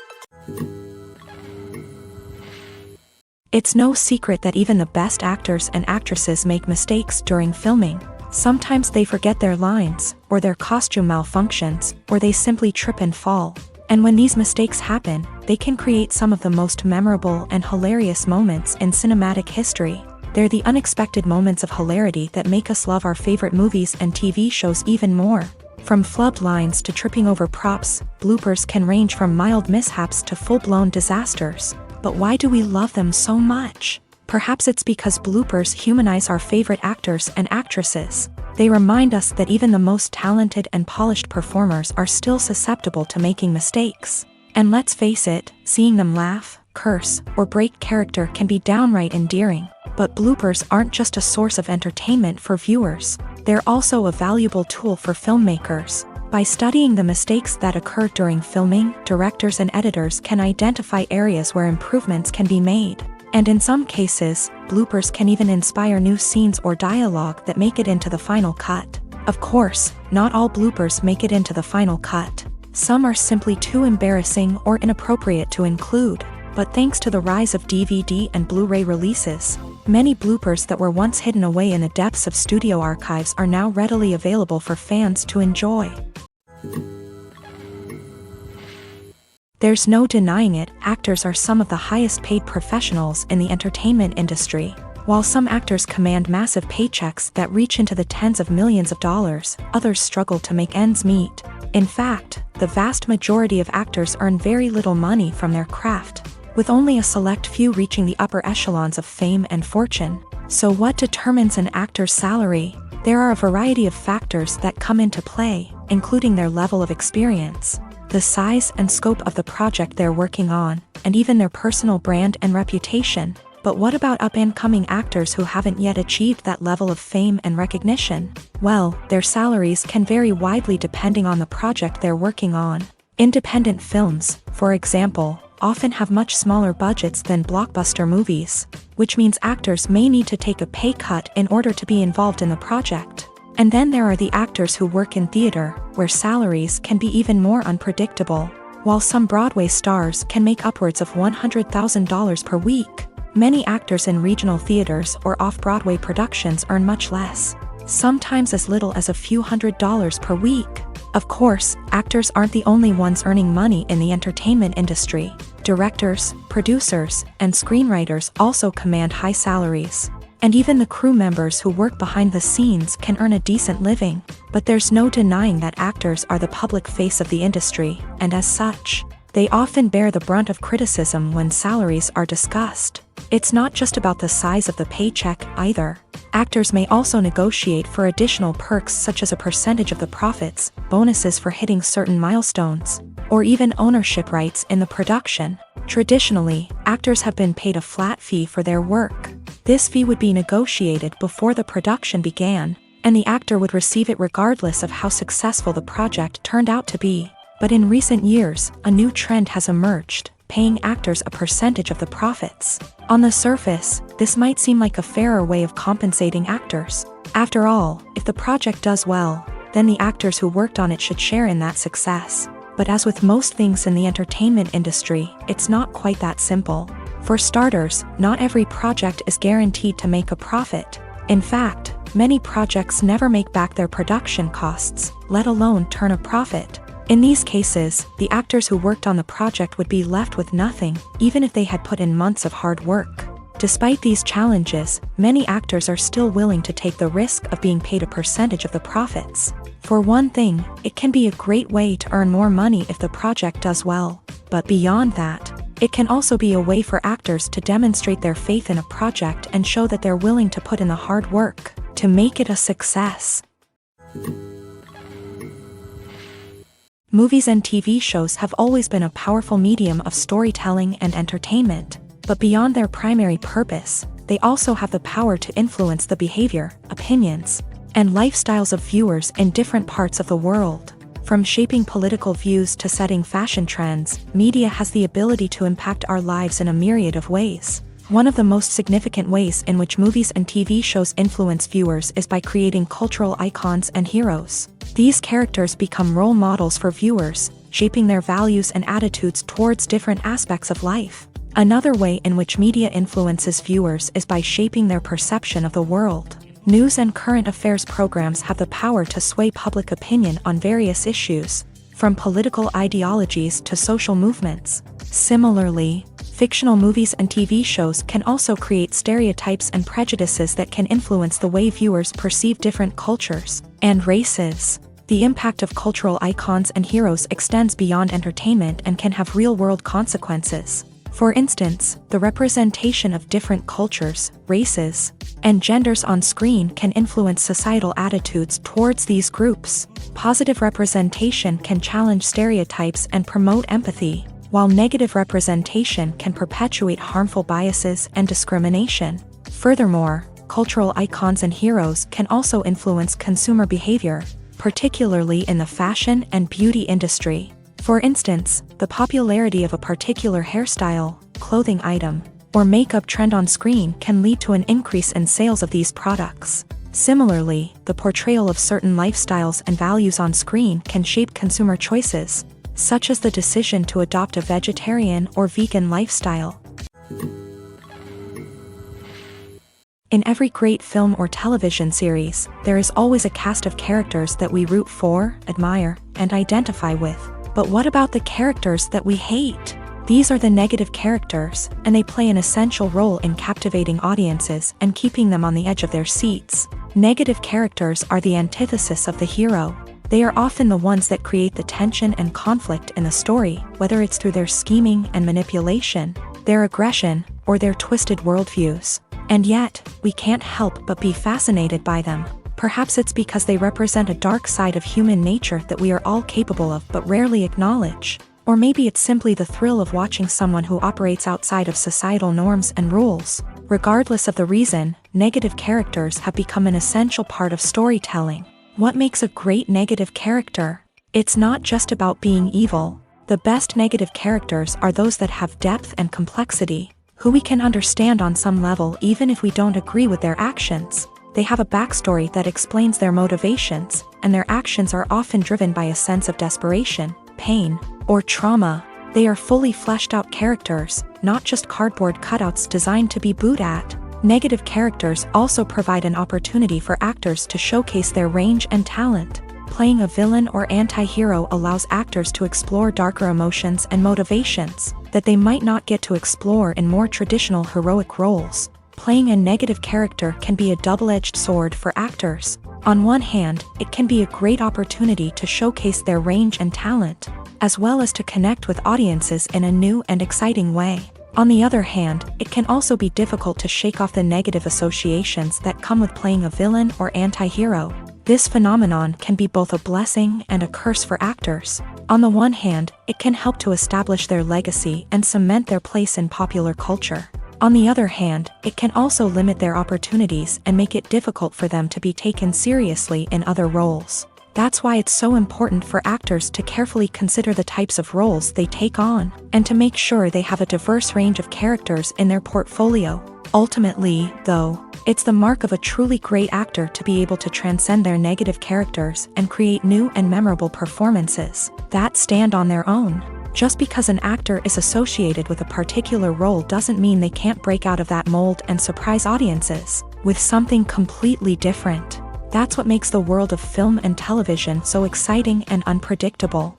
It's no secret that even the best actors and actresses make mistakes during filming. Sometimes they forget their lines, or their costume malfunctions, or they simply trip and fall. And when these mistakes happen, they can create some of the most memorable and hilarious moments in cinematic history. They're the unexpected moments of hilarity that make us love our favorite movies and TV shows even more. From flubbed lines to tripping over props, bloopers can range from mild mishaps to full-blown disasters. But why do we love them so much? Perhaps it's because bloopers humanize our favorite actors and actresses. They remind us that even the most talented and polished performers are still susceptible to making mistakes. And let's face it, seeing them laugh, curse, or break character can be downright endearing. But bloopers aren't just a source of entertainment for viewers, they're also a valuable tool for filmmakers. By studying the mistakes that occur during filming, directors and editors can identify areas where improvements can be made. And in some cases, bloopers can even inspire new scenes or dialogue that make it into the final cut. Of course, not all bloopers make it into the final cut. Some are simply too embarrassing or inappropriate to include. But thanks to the rise of DVD and Blu-ray releases, many bloopers that were once hidden away in the depths of studio archives are now readily available for fans to enjoy. There's no denying it, actors are some of the highest paid professionals in the entertainment industry. While some actors command massive paychecks that reach into the tens of millions of dollars, others struggle to make ends meet. In fact, the vast majority of actors earn very little money from their craft, with only a select few reaching the upper echelons of fame and fortune. So what determines an actor's salary? There are a variety of factors that come into play, including their level of experience, the size and scope of the project they're working on, and even their personal brand and reputation. But what about up-and-coming actors who haven't yet achieved that level of fame and recognition? Well, their salaries can vary widely depending on the project they're working on. Independent films, for example, often have much smaller budgets than blockbuster movies, which means actors may need to take a pay cut in order to be involved in the project. And then there are the actors who work in theater, where salaries can be even more unpredictable. While some Broadway stars can make upwards of $100,000 per week, many actors in regional theaters or off-Broadway productions earn much less, sometimes as little as a few $100s per week. Of course, actors aren't the only ones earning money in the entertainment industry. Directors, producers, and screenwriters also command high salaries. And even the crew members who work behind the scenes can earn a decent living. But there's no denying that actors are the public face of the industry, and as such, they often bear the brunt of criticism when salaries are discussed. It's not just about the size of the paycheck, either. Actors may also negotiate for additional perks such as a percentage of the profits, bonuses for hitting certain milestones, or even ownership rights in the production. Traditionally, actors have been paid a flat fee for their work. This fee would be negotiated before the production began, and the actor would receive it regardless of how successful the project turned out to be. But in recent years, a new trend has emerged, paying actors a percentage of the profits. On the surface, this might seem like a fairer way of compensating actors. After all, if the project does well, then the actors who worked on it should share in that success. But as with most things in the entertainment industry, it's not quite that simple. For starters, not every project is guaranteed to make a profit. In fact, many projects never make back their production costs, let alone turn a profit. In these cases, the actors who worked on the project would be left with nothing, even if they had put in months of hard work. Despite these challenges, many actors are still willing to take the risk of being paid a percentage of the profits. For one thing, it can be a great way to earn more money if the project does well. But beyond that, it can also be a way for actors to demonstrate their faith in a project and show that they're willing to put in the hard work to make it a success. Movies and TV shows have always been a powerful medium of storytelling and entertainment, but beyond their primary purpose, they also have the power to influence the behavior, opinions, and lifestyles of viewers in different parts of the world. From shaping political views to setting fashion trends, media has the ability to impact our lives in a myriad of ways. One of the most significant ways in which movies and TV shows influence viewers is by creating cultural icons and heroes. These characters become role models for viewers, shaping their values and attitudes towards different aspects of life. Another way in which media influences viewers is by shaping their perception of the world. News and current affairs programs have the power to sway public opinion on various issues, from political ideologies to social movements. Similarly, fictional movies and TV shows can also create stereotypes and prejudices that can influence the way viewers perceive different cultures and races. The impact of cultural icons and heroes extends beyond entertainment and can have real-world consequences. For instance, the representation of different cultures, races, and genders on screen can influence societal attitudes towards these groups. Positive representation can challenge stereotypes and promote empathy, while negative representation can perpetuate harmful biases and discrimination. Furthermore, cultural icons and heroes can also influence consumer behavior, particularly in the fashion and beauty industry. For instance, the popularity of a particular hairstyle, clothing item, or makeup trend on screen can lead to an increase in sales of these products. Similarly, the portrayal of certain lifestyles and values on screen can shape consumer choices, such as the decision to adopt a vegetarian or vegan lifestyle. In every great film or television series, there is always a cast of characters that we root for, admire, and identify with. But what about the characters that we hate? These are the negative characters, and they play an essential role in captivating audiences and keeping them on the edge of their seats. Negative characters are the antithesis of the hero. They are often the ones that create the tension and conflict in the story, whether it's through their scheming and manipulation, their aggression, or their twisted worldviews. And yet, we can't help but be fascinated by them. Perhaps it's because they represent a dark side of human nature that we are all capable of but rarely acknowledge. Or maybe it's simply the thrill of watching someone who operates outside of societal norms and rules. Regardless of the reason, negative characters have become an essential part of storytelling. What makes a great negative character? It's not just about being evil. The best negative characters are those that have depth and complexity, who we can understand on some level even if we don't agree with their actions. They have a backstory that explains their motivations, and their actions are often driven by a sense of desperation, pain, or trauma. They are fully fleshed out characters, not just cardboard cutouts designed to be booed at. Negative characters also provide an opportunity for actors to showcase their range and talent. Playing a villain or anti-hero allows actors to explore darker emotions and motivations that they might not get to explore in more traditional heroic roles. Playing a negative character can be a double-edged sword for actors. On one hand, it can be a great opportunity to showcase their range and talent, as well as to connect with audiences in a new and exciting way. On the other hand, it can also be difficult to shake off the negative associations that come with playing a villain or anti-hero. This phenomenon can be both a blessing and a curse for actors. On the one hand, it can help to establish their legacy and cement their place in popular culture. On the other hand, it can also limit their opportunities and make it difficult for them to be taken seriously in other roles. That's why it's so important for actors to carefully consider the types of roles they take on, and to make sure they have a diverse range of characters in their portfolio. Ultimately, though, it's the mark of a truly great actor to be able to transcend their negative characters and create new and memorable performances that stand on their own. Just because an actor is associated with a particular role doesn't mean they can't break out of that mold and surprise audiences with something completely different. That's what makes the world of film and television so exciting and unpredictable.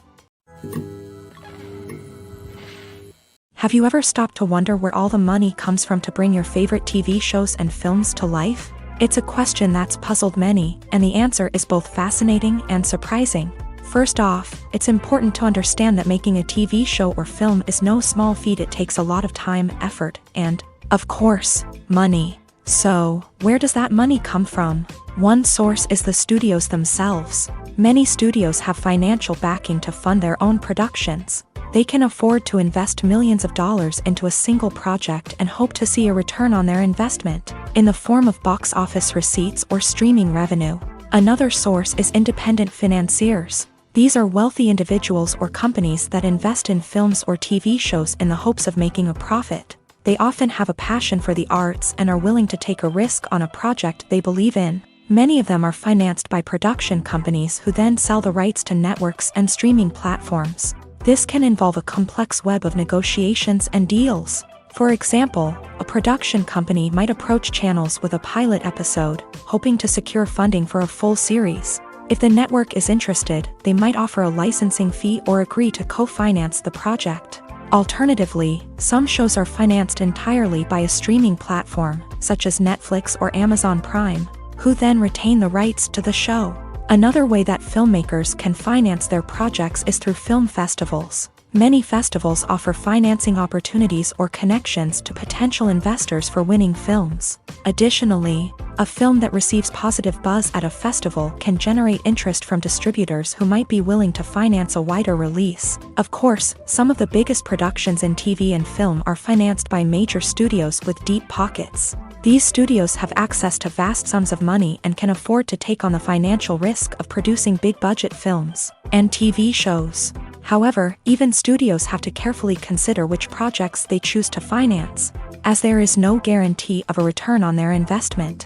Have you ever stopped to wonder where all the money comes from to bring your favorite TV shows and films to life? It's a question that's puzzled many, and the answer is both fascinating and surprising. First off, it's important to understand that making a TV show or film is no small feat. It takes a lot of time, effort, and, of course, money. So, where does that money come from? One source is the studios themselves. Many studios have financial backing to fund their own productions. They can afford to invest millions of dollars into a single project and hope to see a return on their investment, in the form of box office receipts or streaming revenue. Another source is independent financiers. These are wealthy individuals or companies that invest in films or TV shows in the hopes of making a profit. They often have a passion for the arts and are willing to take a risk on a project they believe in. Many of them are financed by production companies who then sell the rights to networks and streaming platforms. This can involve a complex web of negotiations and deals. For example, a production company might approach channels with a pilot episode, hoping to secure funding for a full series. If the network is interested, they might offer a licensing fee or agree to co-finance the project. Alternatively, some shows are financed entirely by a streaming platform, such as Netflix or Amazon Prime, who then retain the rights to the show. Another way that filmmakers can finance their projects is through film festivals. Many festivals offer financing opportunities or connections to potential investors for winning films. Additionally, a film that receives positive buzz at a festival can generate interest from distributors who might be willing to finance a wider release. Of course, some of the biggest productions in TV and film are financed by major studios with deep pockets. These studios have access to vast sums of money and can afford to take on the financial risk of producing big-budget films and TV shows. However, even studios have to carefully consider which projects they choose to finance, as there is no guarantee of a return on their investment.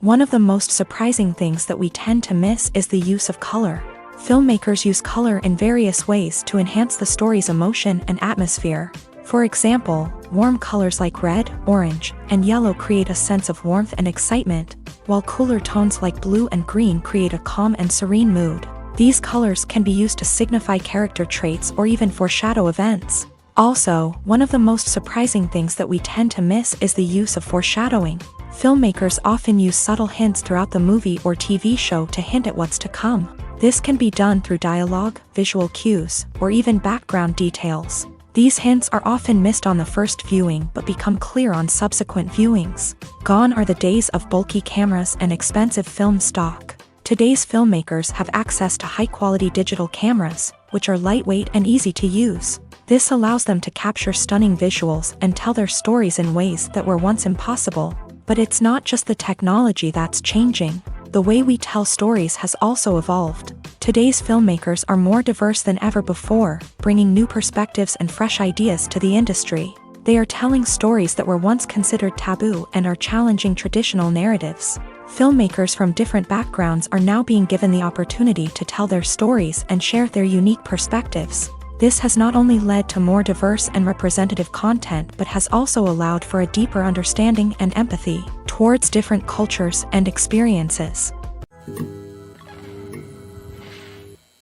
One of the most surprising things that we tend to miss is the use of color. Filmmakers use color in various ways to enhance the story's emotion and atmosphere. For example, warm colors like red, orange, and yellow create a sense of warmth and excitement, while cooler tones like blue and green create a calm and serene mood. These colors can be used to signify character traits or even foreshadow events. Also, one of the most surprising things that we tend to miss is the use of foreshadowing. Filmmakers often use subtle hints throughout the movie or TV show to hint at what's to come. This can be done through dialogue, visual cues, or even background details. These hints are often missed on the first viewing but become clear on subsequent viewings. Gone are the days of bulky cameras and expensive film stock. Today's filmmakers have access to high-quality digital cameras, which are lightweight and easy to use. This allows them to capture stunning visuals and tell their stories in ways that were once impossible. But it's not just the technology that's changing. The way we tell stories has also evolved. Today's filmmakers are more diverse than ever before, bringing new perspectives and fresh ideas to the industry. They are telling stories that were once considered taboo and are challenging traditional narratives. Filmmakers from different backgrounds are now being given the opportunity to tell their stories and share their unique perspectives. This has not only led to more diverse and representative content but has also allowed for a deeper understanding and empathy towards different cultures and experiences.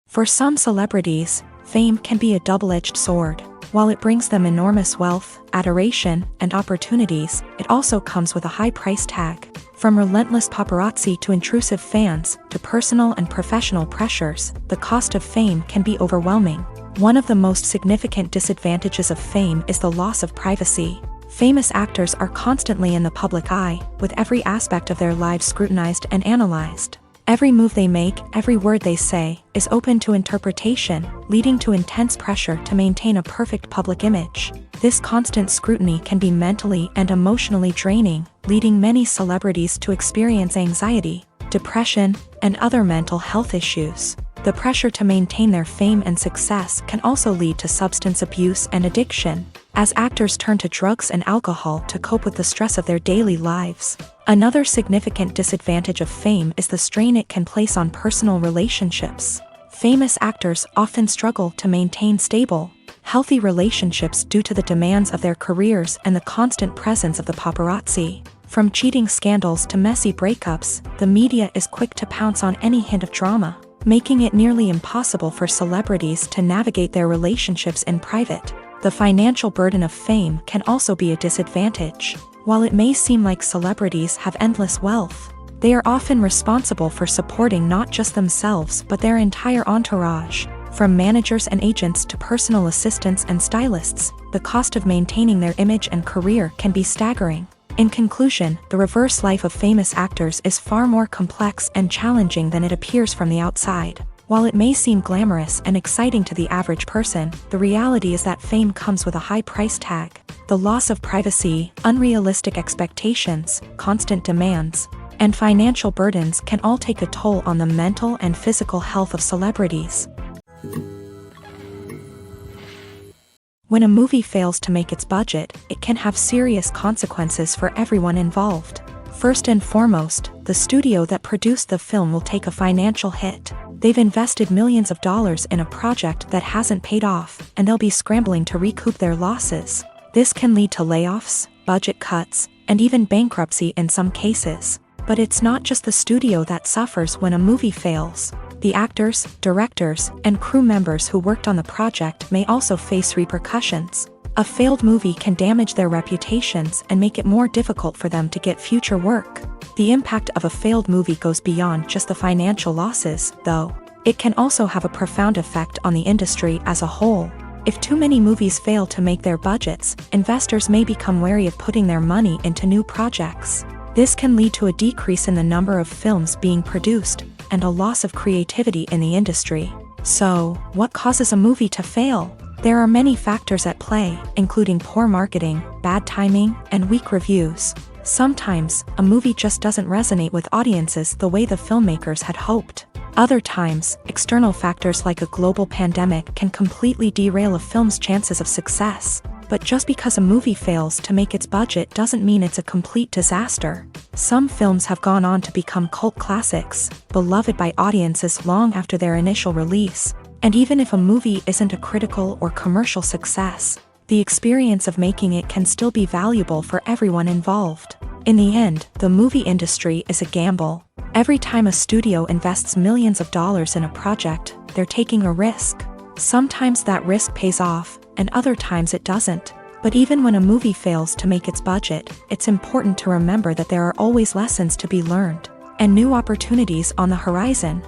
For some celebrities, fame can be a double-edged sword. While it brings them enormous wealth, adoration, and opportunities, it also comes with a high price tag. From relentless paparazzi to intrusive fans, to personal and professional pressures, the cost of fame can be overwhelming. One of the most significant disadvantages of fame is the loss of privacy. Famous actors are constantly in the public eye, with every aspect of their lives scrutinized and analyzed. Every move they make, every word they say, is open to interpretation, leading to intense pressure to maintain a perfect public image. This constant scrutiny can be mentally and emotionally draining, leading many celebrities to experience anxiety, depression, and other mental health issues. The pressure to maintain their fame and success can also lead to substance abuse and addiction, as actors turn to drugs and alcohol to cope with the stress of their daily lives. Another significant disadvantage of fame is the strain it can place on personal relationships. Famous actors often struggle to maintain stable, healthy relationships due to the demands of their careers and the constant presence of the paparazzi. From cheating scandals to messy breakups, the media is quick to pounce on any hint of drama, making it nearly impossible for celebrities to navigate their relationships in private. The financial burden of fame can also be a disadvantage. While it may seem like celebrities have endless wealth, they are often responsible for supporting not just themselves but their entire entourage. From managers and agents to personal assistants and stylists, the cost of maintaining their image and career can be staggering. In conclusion, the reverse life of famous actors is far more complex and challenging than it appears from the outside. While it may seem glamorous and exciting to the average person, the reality is that fame comes with a high price tag. The loss of privacy, unrealistic expectations, constant demands, and financial burdens can all take a toll on the mental and physical health of celebrities. When a movie fails to make its budget, it can have serious consequences for everyone involved. First and foremost, the studio that produced the film will take a financial hit. They've invested millions of dollars in a project that hasn't paid off, and they'll be scrambling to recoup their losses. This can lead to layoffs, budget cuts, and even bankruptcy in some cases. But it's not just the studio that suffers when a movie fails. The actors, directors, and crew members who worked on the project may also face repercussions. A failed movie can damage their reputations and make it more difficult for them to get future work. The impact of a failed movie goes beyond just the financial losses, though. It can also have a profound effect on the industry as a whole. If too many movies fail to make their budgets, investors may become wary of putting their money into new projects. This can lead to a decrease in the number of films being produced, and a loss of creativity in the industry. So, what causes a movie to fail? There are many factors at play, including poor marketing, bad timing, and weak reviews. Sometimes, a movie just doesn't resonate with audiences the way the filmmakers had hoped. Other times, external factors like a global pandemic can completely derail a film's chances of success. But just because a movie fails to make its budget doesn't mean it's a complete disaster. Some films have gone on to become cult classics, beloved by audiences long after their initial release. And even if a movie isn't a critical or commercial success, the experience of making it can still be valuable for everyone involved. In the end, the movie industry is a gamble. Every time a studio invests millions of dollars in a project, they're taking a risk. Sometimes that risk pays off, and other times it doesn't. But even when a movie fails to make its budget, it's important to remember that there are always lessons to be learned and new opportunities on the horizon.